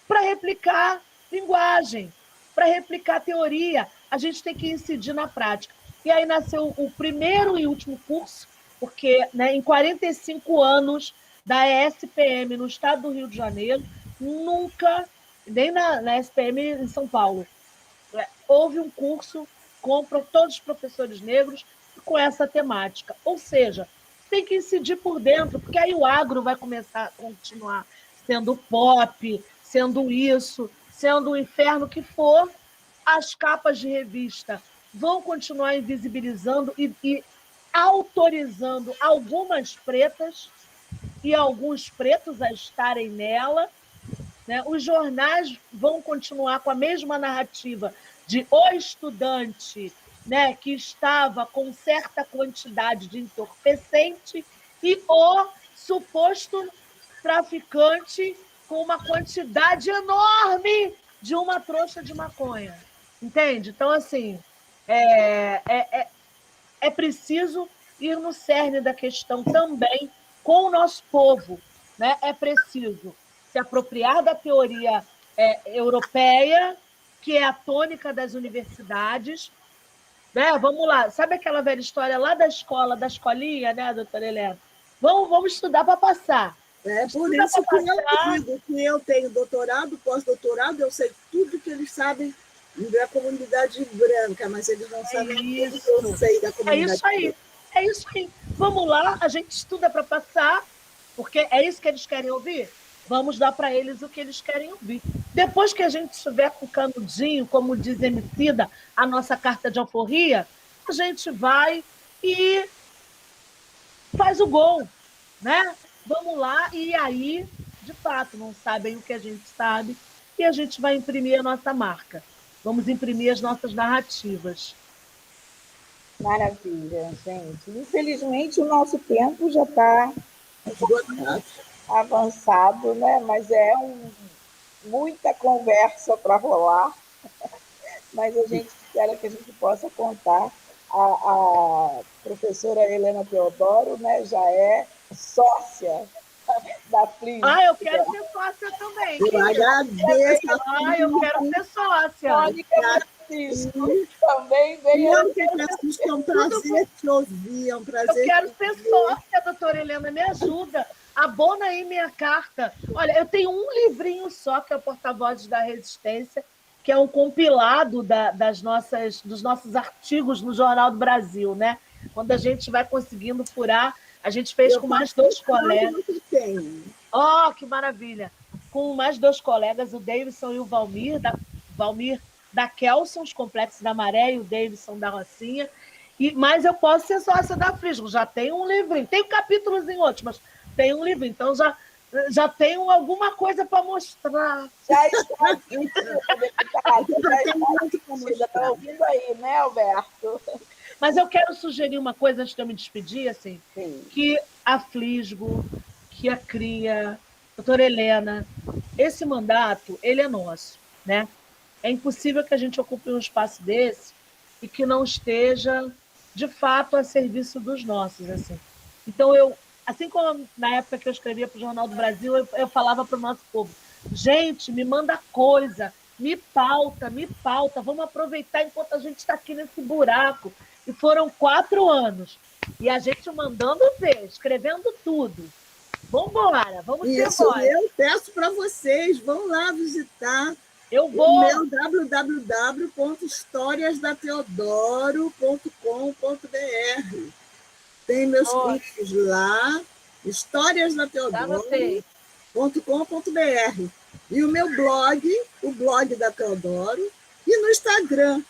para replicar linguagem, para replicar teoria. A gente tem que incidir na prática. E aí nasceu o primeiro e último curso, porque, né, em 45 anos da ESPM no estado do Rio de Janeiro, nunca, nem na SPM em São Paulo, houve um curso com todos os professores negros com essa temática. Ou seja, tem que incidir por dentro, porque aí o agro vai começar a continuar sendo pop, sendo isso, sendo o inferno que for, as capas de revista vão continuar invisibilizando e autorizando algumas pretas e alguns pretos a estarem nela, né? Os jornais vão continuar com a mesma narrativa de o estudante, né, que estava com certa quantidade de entorpecente e o suposto traficante com uma quantidade enorme de uma trouxa de maconha. Entende? Então, assim, é preciso ir no cerne da questão também com o nosso povo, né? É preciso se apropriar da teoria europeia, que é a tônica das universidades, né? Vamos lá, sabe aquela velha história lá da escola, da escolinha, né, doutora Helena? Vamos estudar para passar. É por isso que eu digo que eu tenho doutorado, pós-doutorado, eu sei tudo que eles sabem da comunidade branca, mas eles não sabem tudo que eu sei da comunidade branca. É isso aí. Vamos lá, a gente estuda para passar, porque é isso que eles querem ouvir. Vamos dar para eles o que eles querem ouvir. Depois que a gente estiver com canudinho, como diz Emicida, a nossa carta de alforria, a gente vai e faz o gol, né? Vamos lá, e aí, de fato, não sabem o que a gente sabe, e a gente vai imprimir a nossa marca. Vamos imprimir as nossas narrativas. Maravilha, gente. Infelizmente, o nosso tempo já está avançado, né? Mas muita conversa para rolar. Mas a gente espera que a gente possa contar. A professora Helena Teodoro, né, já é sócia da FLIS. Eu quero ser sócia também. Eu agradeço. Eu quero ser sócia. Mônica Francisco também veio. Mônica Francisco, é um prazer te ouvir, é um prazer. Eu quero ser sócia, doutora Helena, me ajuda. Abona aí minha carta. Olha, eu tenho um livrinho só, que é o Porta-Vozes da Resistência, que é um compilado dos nossos artigos no Jornal do Brasil, né? Quando a gente vai conseguindo furar, a gente fez com mais 2 colegas. Que maravilha! Com mais 2 colegas, o Davidson e o Valmir da Kelson, os Complexos da Maré, e o Davidson da Rocinha. Mas eu posso ser sócia da Flisgo, já tem um livrinho. Tem capítulos em outros, mas tem um livrinho. Então, já tenho alguma coisa para mostrar. Já está aqui, deputado. Já está ouvindo aí, né, Alberto? Mas eu quero sugerir uma coisa antes de eu me despedir, assim, que a Flisgo, que a CRIA, doutora Helena, esse mandato, ele é nosso, né? É impossível que a gente ocupe um espaço desse e que não esteja, de fato, a serviço dos nossos, assim. Então, assim como na época que eu escrevia para o Jornal do Brasil, eu falava para o nosso povo, gente, me manda coisa, me pauta, vamos aproveitar enquanto a gente está aqui nesse buraco. E foram 4 anos. E a gente mandando ver, escrevendo tudo. Vamos embora, vamos ter voz. Eu peço para vocês, vão lá visitar o meu www.historiasdateodoro.com.br. Tem meus cursos lá, historiasdateodoro.com.br. E o meu blog, o blog da Teodoro, e no Instagram,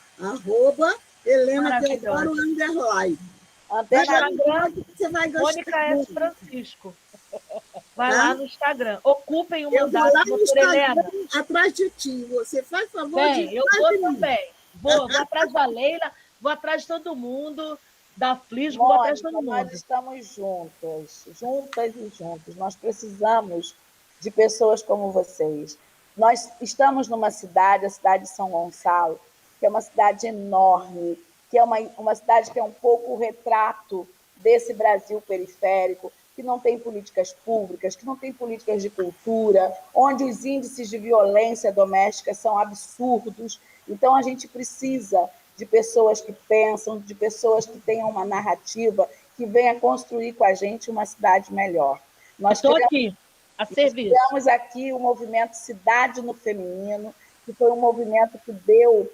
@HelenaTeodoro_. Você vai gostar. Mônica S. Francisco. Vai lá no Instagram. Ocupem o mandato, doutora Helena. Atrás de ti. Você faz favor eu vou também. Vou atrás da Leila, vou atrás de todo mundo, da Flisgo, vou atrás de todo mundo. Nós estamos juntas e juntos. Nós precisamos de pessoas como vocês. Nós estamos numa cidade, a cidade de São Gonçalo, que é uma cidade enorme, que é uma cidade que é um pouco o retrato desse Brasil periférico, que não tem políticas públicas, que não tem políticas de cultura, onde os índices de violência doméstica são absurdos. Então, a gente precisa de pessoas que pensam, de pessoas que tenham uma narrativa, que venha construir com a gente uma cidade melhor. Estou aqui, a serviço. Nós tivemos aqui o movimento Cidade no Feminino, que foi um movimento que deu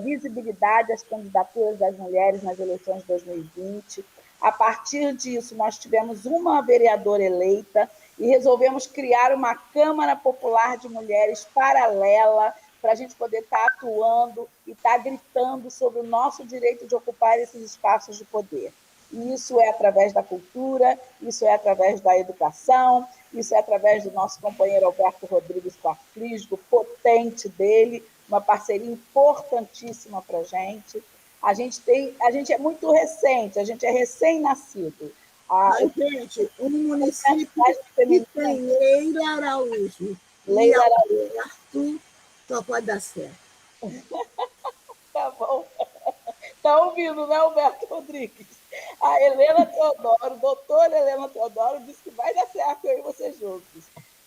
visibilidade às candidaturas das mulheres nas eleições de 2020. A partir disso, nós tivemos uma vereadora eleita e resolvemos criar uma Câmara Popular de Mulheres paralela para a gente poder estar atuando e estar gritando sobre o nosso direito de ocupar esses espaços de poder. E isso é através da cultura, isso é através da educação, isso é através do nosso companheiro Alberto Rodrigues com a Flisgo, potente dele, uma parceria importantíssima para a gente. A gente é muito recente, a gente é recém-nascido. Mas, gente, um município que tem Leila Araújo e Alberto, só pode dar certo. Tá bom. Está ouvindo, né, Alberto Rodrigues? A Helena Teodoro, doutora Helena Teodoro, disse que vai dar certo eu e vocês juntos.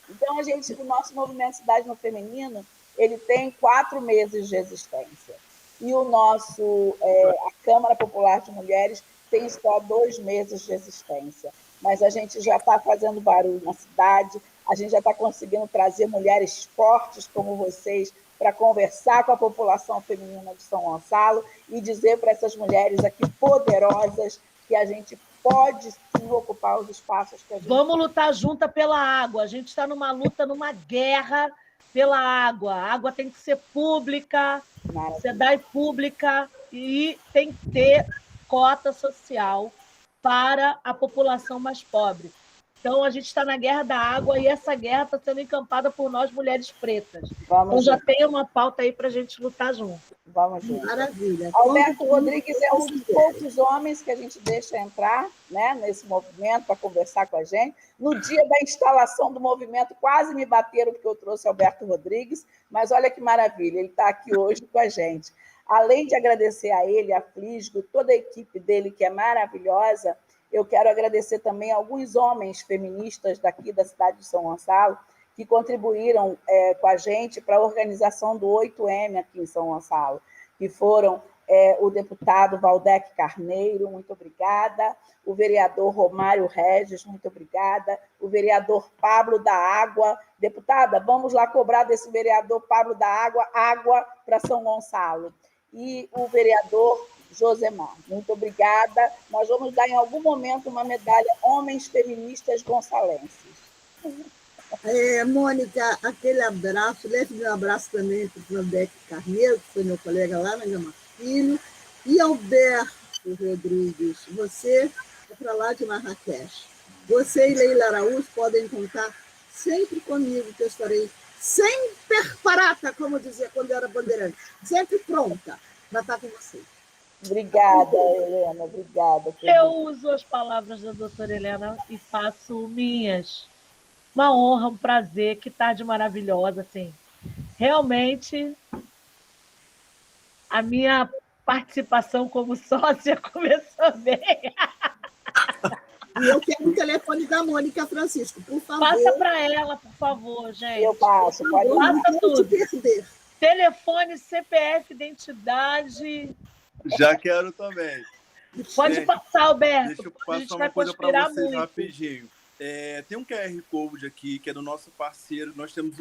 Então, o nosso movimento Cidade no Feminino, ele tem 4 meses de existência. E a Câmara Popular de Mulheres tem só 2 meses de existência. Mas a gente já está fazendo barulho na cidade, a gente já está conseguindo trazer mulheres fortes como vocês para conversar com a população feminina de São Gonçalo e dizer para essas mulheres aqui poderosas que a gente pode sim ocupar os espaços que a gente... Vamos lutar junta pela água. A gente está numa luta, numa guerra pela água. A água tem que ser pública, sociedade pública, e tem que ter cota social para a população mais pobre. Então, a gente está na guerra da água e essa guerra está sendo encampada por nós, mulheres pretas. Então, já tem uma pauta aí para a gente lutar junto. Vamos junto. Maravilha. Alberto Rodrigues é um dos poucos homens que a gente deixa entrar, né, nesse movimento para conversar com a gente. No dia da instalação do movimento, quase me bateram porque eu trouxe Alberto Rodrigues, mas olha que maravilha, ele está aqui hoje com a gente. Além de agradecer a ele, a Flisgo, toda a equipe dele, que é maravilhosa, eu quero agradecer também a alguns homens feministas daqui da cidade de São Gonçalo que contribuíram com a gente para a organização do 8M aqui em São Gonçalo, que foram o deputado Valdec Carneiro, muito obrigada, o vereador Romário Regis, muito obrigada, o vereador Pablo da Água, deputada, vamos lá cobrar desse vereador Pablo da Água, água para São Gonçalo, e o vereador Josemar, muito obrigada. Nós vamos dar em algum momento uma medalha Homens Feministas Gonçalenses. Mônica, aquele abraço, leve meu abraço também para o Vandeck Carneiro, que foi meu colega lá na Gama Filho, e Alberto Rodrigues, você é para lá de Marrakech. Você e Leila Araújo podem contar sempre comigo, que eu estarei sempre parata, como dizia quando eu era bandeirante, sempre pronta para estar com vocês. Obrigada, Helena, obrigada. Eu uso as palavras da doutora Helena e faço minhas. Uma honra, um prazer, que tarde maravilhosa, assim. Realmente, a minha participação como sócia começou bem. E eu quero o telefone da Mônica Francisco, por favor. Passa para ela, por favor, gente. Eu passo, pode ir. Passa tudo. Perder. Telefone, CPF, identidade. Já quero também. Pode passar, Alberto. Deixa eu A gente passar vai uma coisa para conspirar vocês muito. rapidinho. Tem um QR Code aqui, que é do nosso parceiro. Nós temos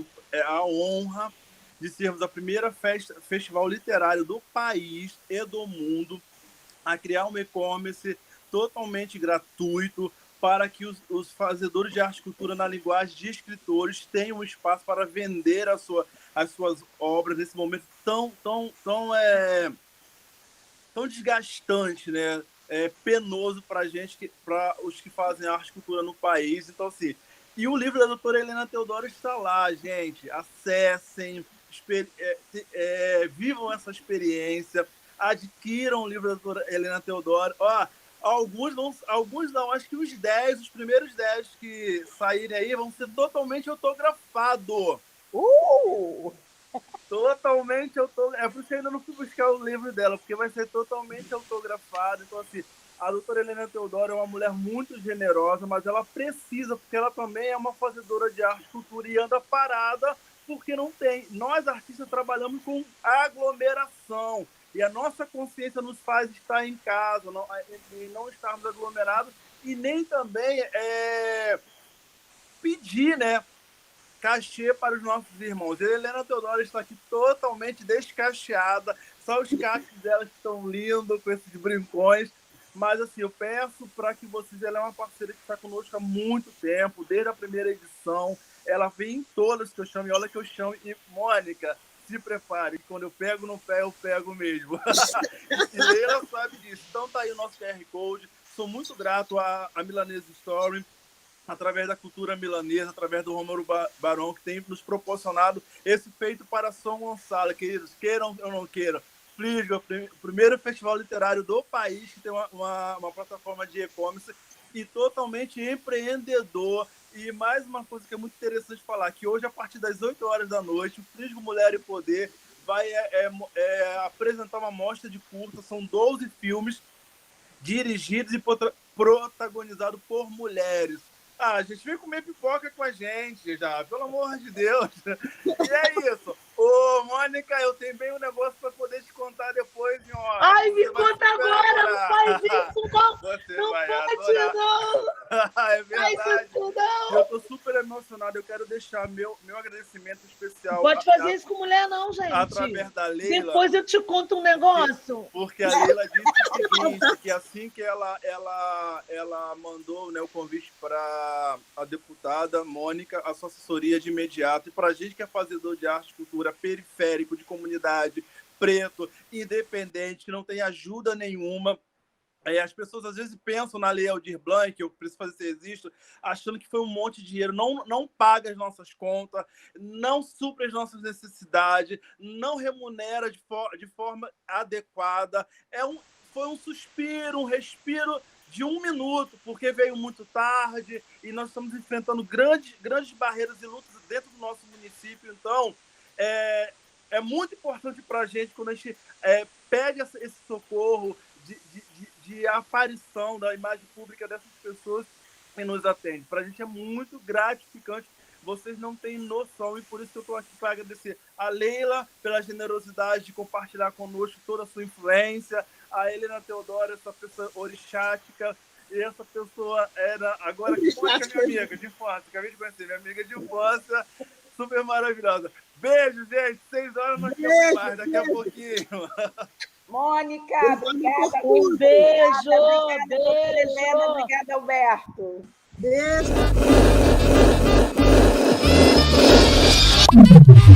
a honra de sermos a primeira festival literário do país e do mundo a criar um e-commerce totalmente gratuito para que os fazedores de arte e cultura na linguagem de escritores tenham um espaço para vender as suas obras nesse momento tão desgastante, né? Penoso para a gente, para os que fazem arte e cultura no país. Então, assim, e o livro da doutora Helena Teodoro está lá, gente. Acessem, vivam essa experiência, adquiram o livro da doutora Helena Teodoro. Alguns não, acho que os primeiros 10 que saírem aí vão ser totalmente autografados. Totalmente autografado. É por isso que eu ainda não fui buscar o livro dela, porque vai ser totalmente autografado. Então, assim, a doutora Helena Teodoro é uma mulher muito generosa, mas ela precisa, porque ela também é uma fazedora de arte e cultura e anda parada, porque não tem. Nós, artistas, trabalhamos com aglomeração. E a nossa consciência nos faz estar em casa, não estarmos aglomerados, e nem também pedir, né, cachê para os nossos irmãos. A Helena Teodoro está aqui totalmente descacheada, só os cachos dela que estão lindos, com esses brincões. Mas, assim, eu peço para que vocês... Ela é uma parceira que está conosco há muito tempo, desde a primeira edição. Ela vem em todas que eu chamo, e olha que eu chamo. E, Mônica, se prepare, que quando eu pego no pé, eu pego mesmo. E Leila sabe disso. Então tá aí o nosso QR Code. Sou muito grato à Milanese Story, através da cultura milanesa, através do Romero Barão, que tem nos proporcionado esse feito para São Gonçalo. Queridos, queiram ou não queiram, Flisgo, o primeiro festival literário do país que tem uma plataforma de e-commerce e totalmente empreendedor. E mais uma coisa que é muito interessante falar, que hoje, a partir das 8 horas da noite, o Flisgo Mulher e Poder vai apresentar uma mostra de curta. São 12 filmes dirigidos e protagonizados por mulheres. Gente, vem comer pipoca com a gente já, pelo amor de Deus. E é isso. Ô, Mônica, eu tenho bem um negócio para poder te contar depois, senhora. Ai, me conta agora, não faz isso, não. Você não vai pode, adorar. não. É verdade. Faz isso, não. Eu tô super emocionado. Eu quero deixar meu agradecimento especial. Não pode fazer isso com mulher, não, gente. Através da Leila. Depois eu te conto um negócio. Porque a Leila disse o seguinte, que assim que ela mandou, né, o convite para a deputada Mônica, a sua assessoria de imediato, e para a gente que é fazedor de arte e cultura, periférico, de comunidade, preto, independente, que não tem ajuda nenhuma. As pessoas às vezes pensam na Lei Aldir Blanc, que eu preciso fazer esse registro, achando que foi um monte de dinheiro, não paga as nossas contas, não supre as nossas necessidades, não remunera de forma adequada. Foi um suspiro, um respiro de 1 minuto, porque veio muito tarde e nós estamos enfrentando grandes barreiras e lutas dentro do nosso município. Então, é muito importante para a gente, quando a gente pede esse socorro de aparição da imagem pública dessas pessoas que nos atendem. Para a gente é muito gratificante, vocês não têm noção, e por isso que eu estou aqui para agradecer a Leila pela generosidade de compartilhar conosco toda a sua influência, a Helena Teodoro, essa pessoa orixática, e essa pessoa era, agora que é minha amiga de infância, acabei de conhecer, minha amiga de infância, super maravilhosa. Beijo, gente, 6 horas nós temos mais, daqui a pouquinho. Mônica, obrigada. Um beijo, Obrigada, beijo. Helena, obrigada, Alberto. Beijo. Música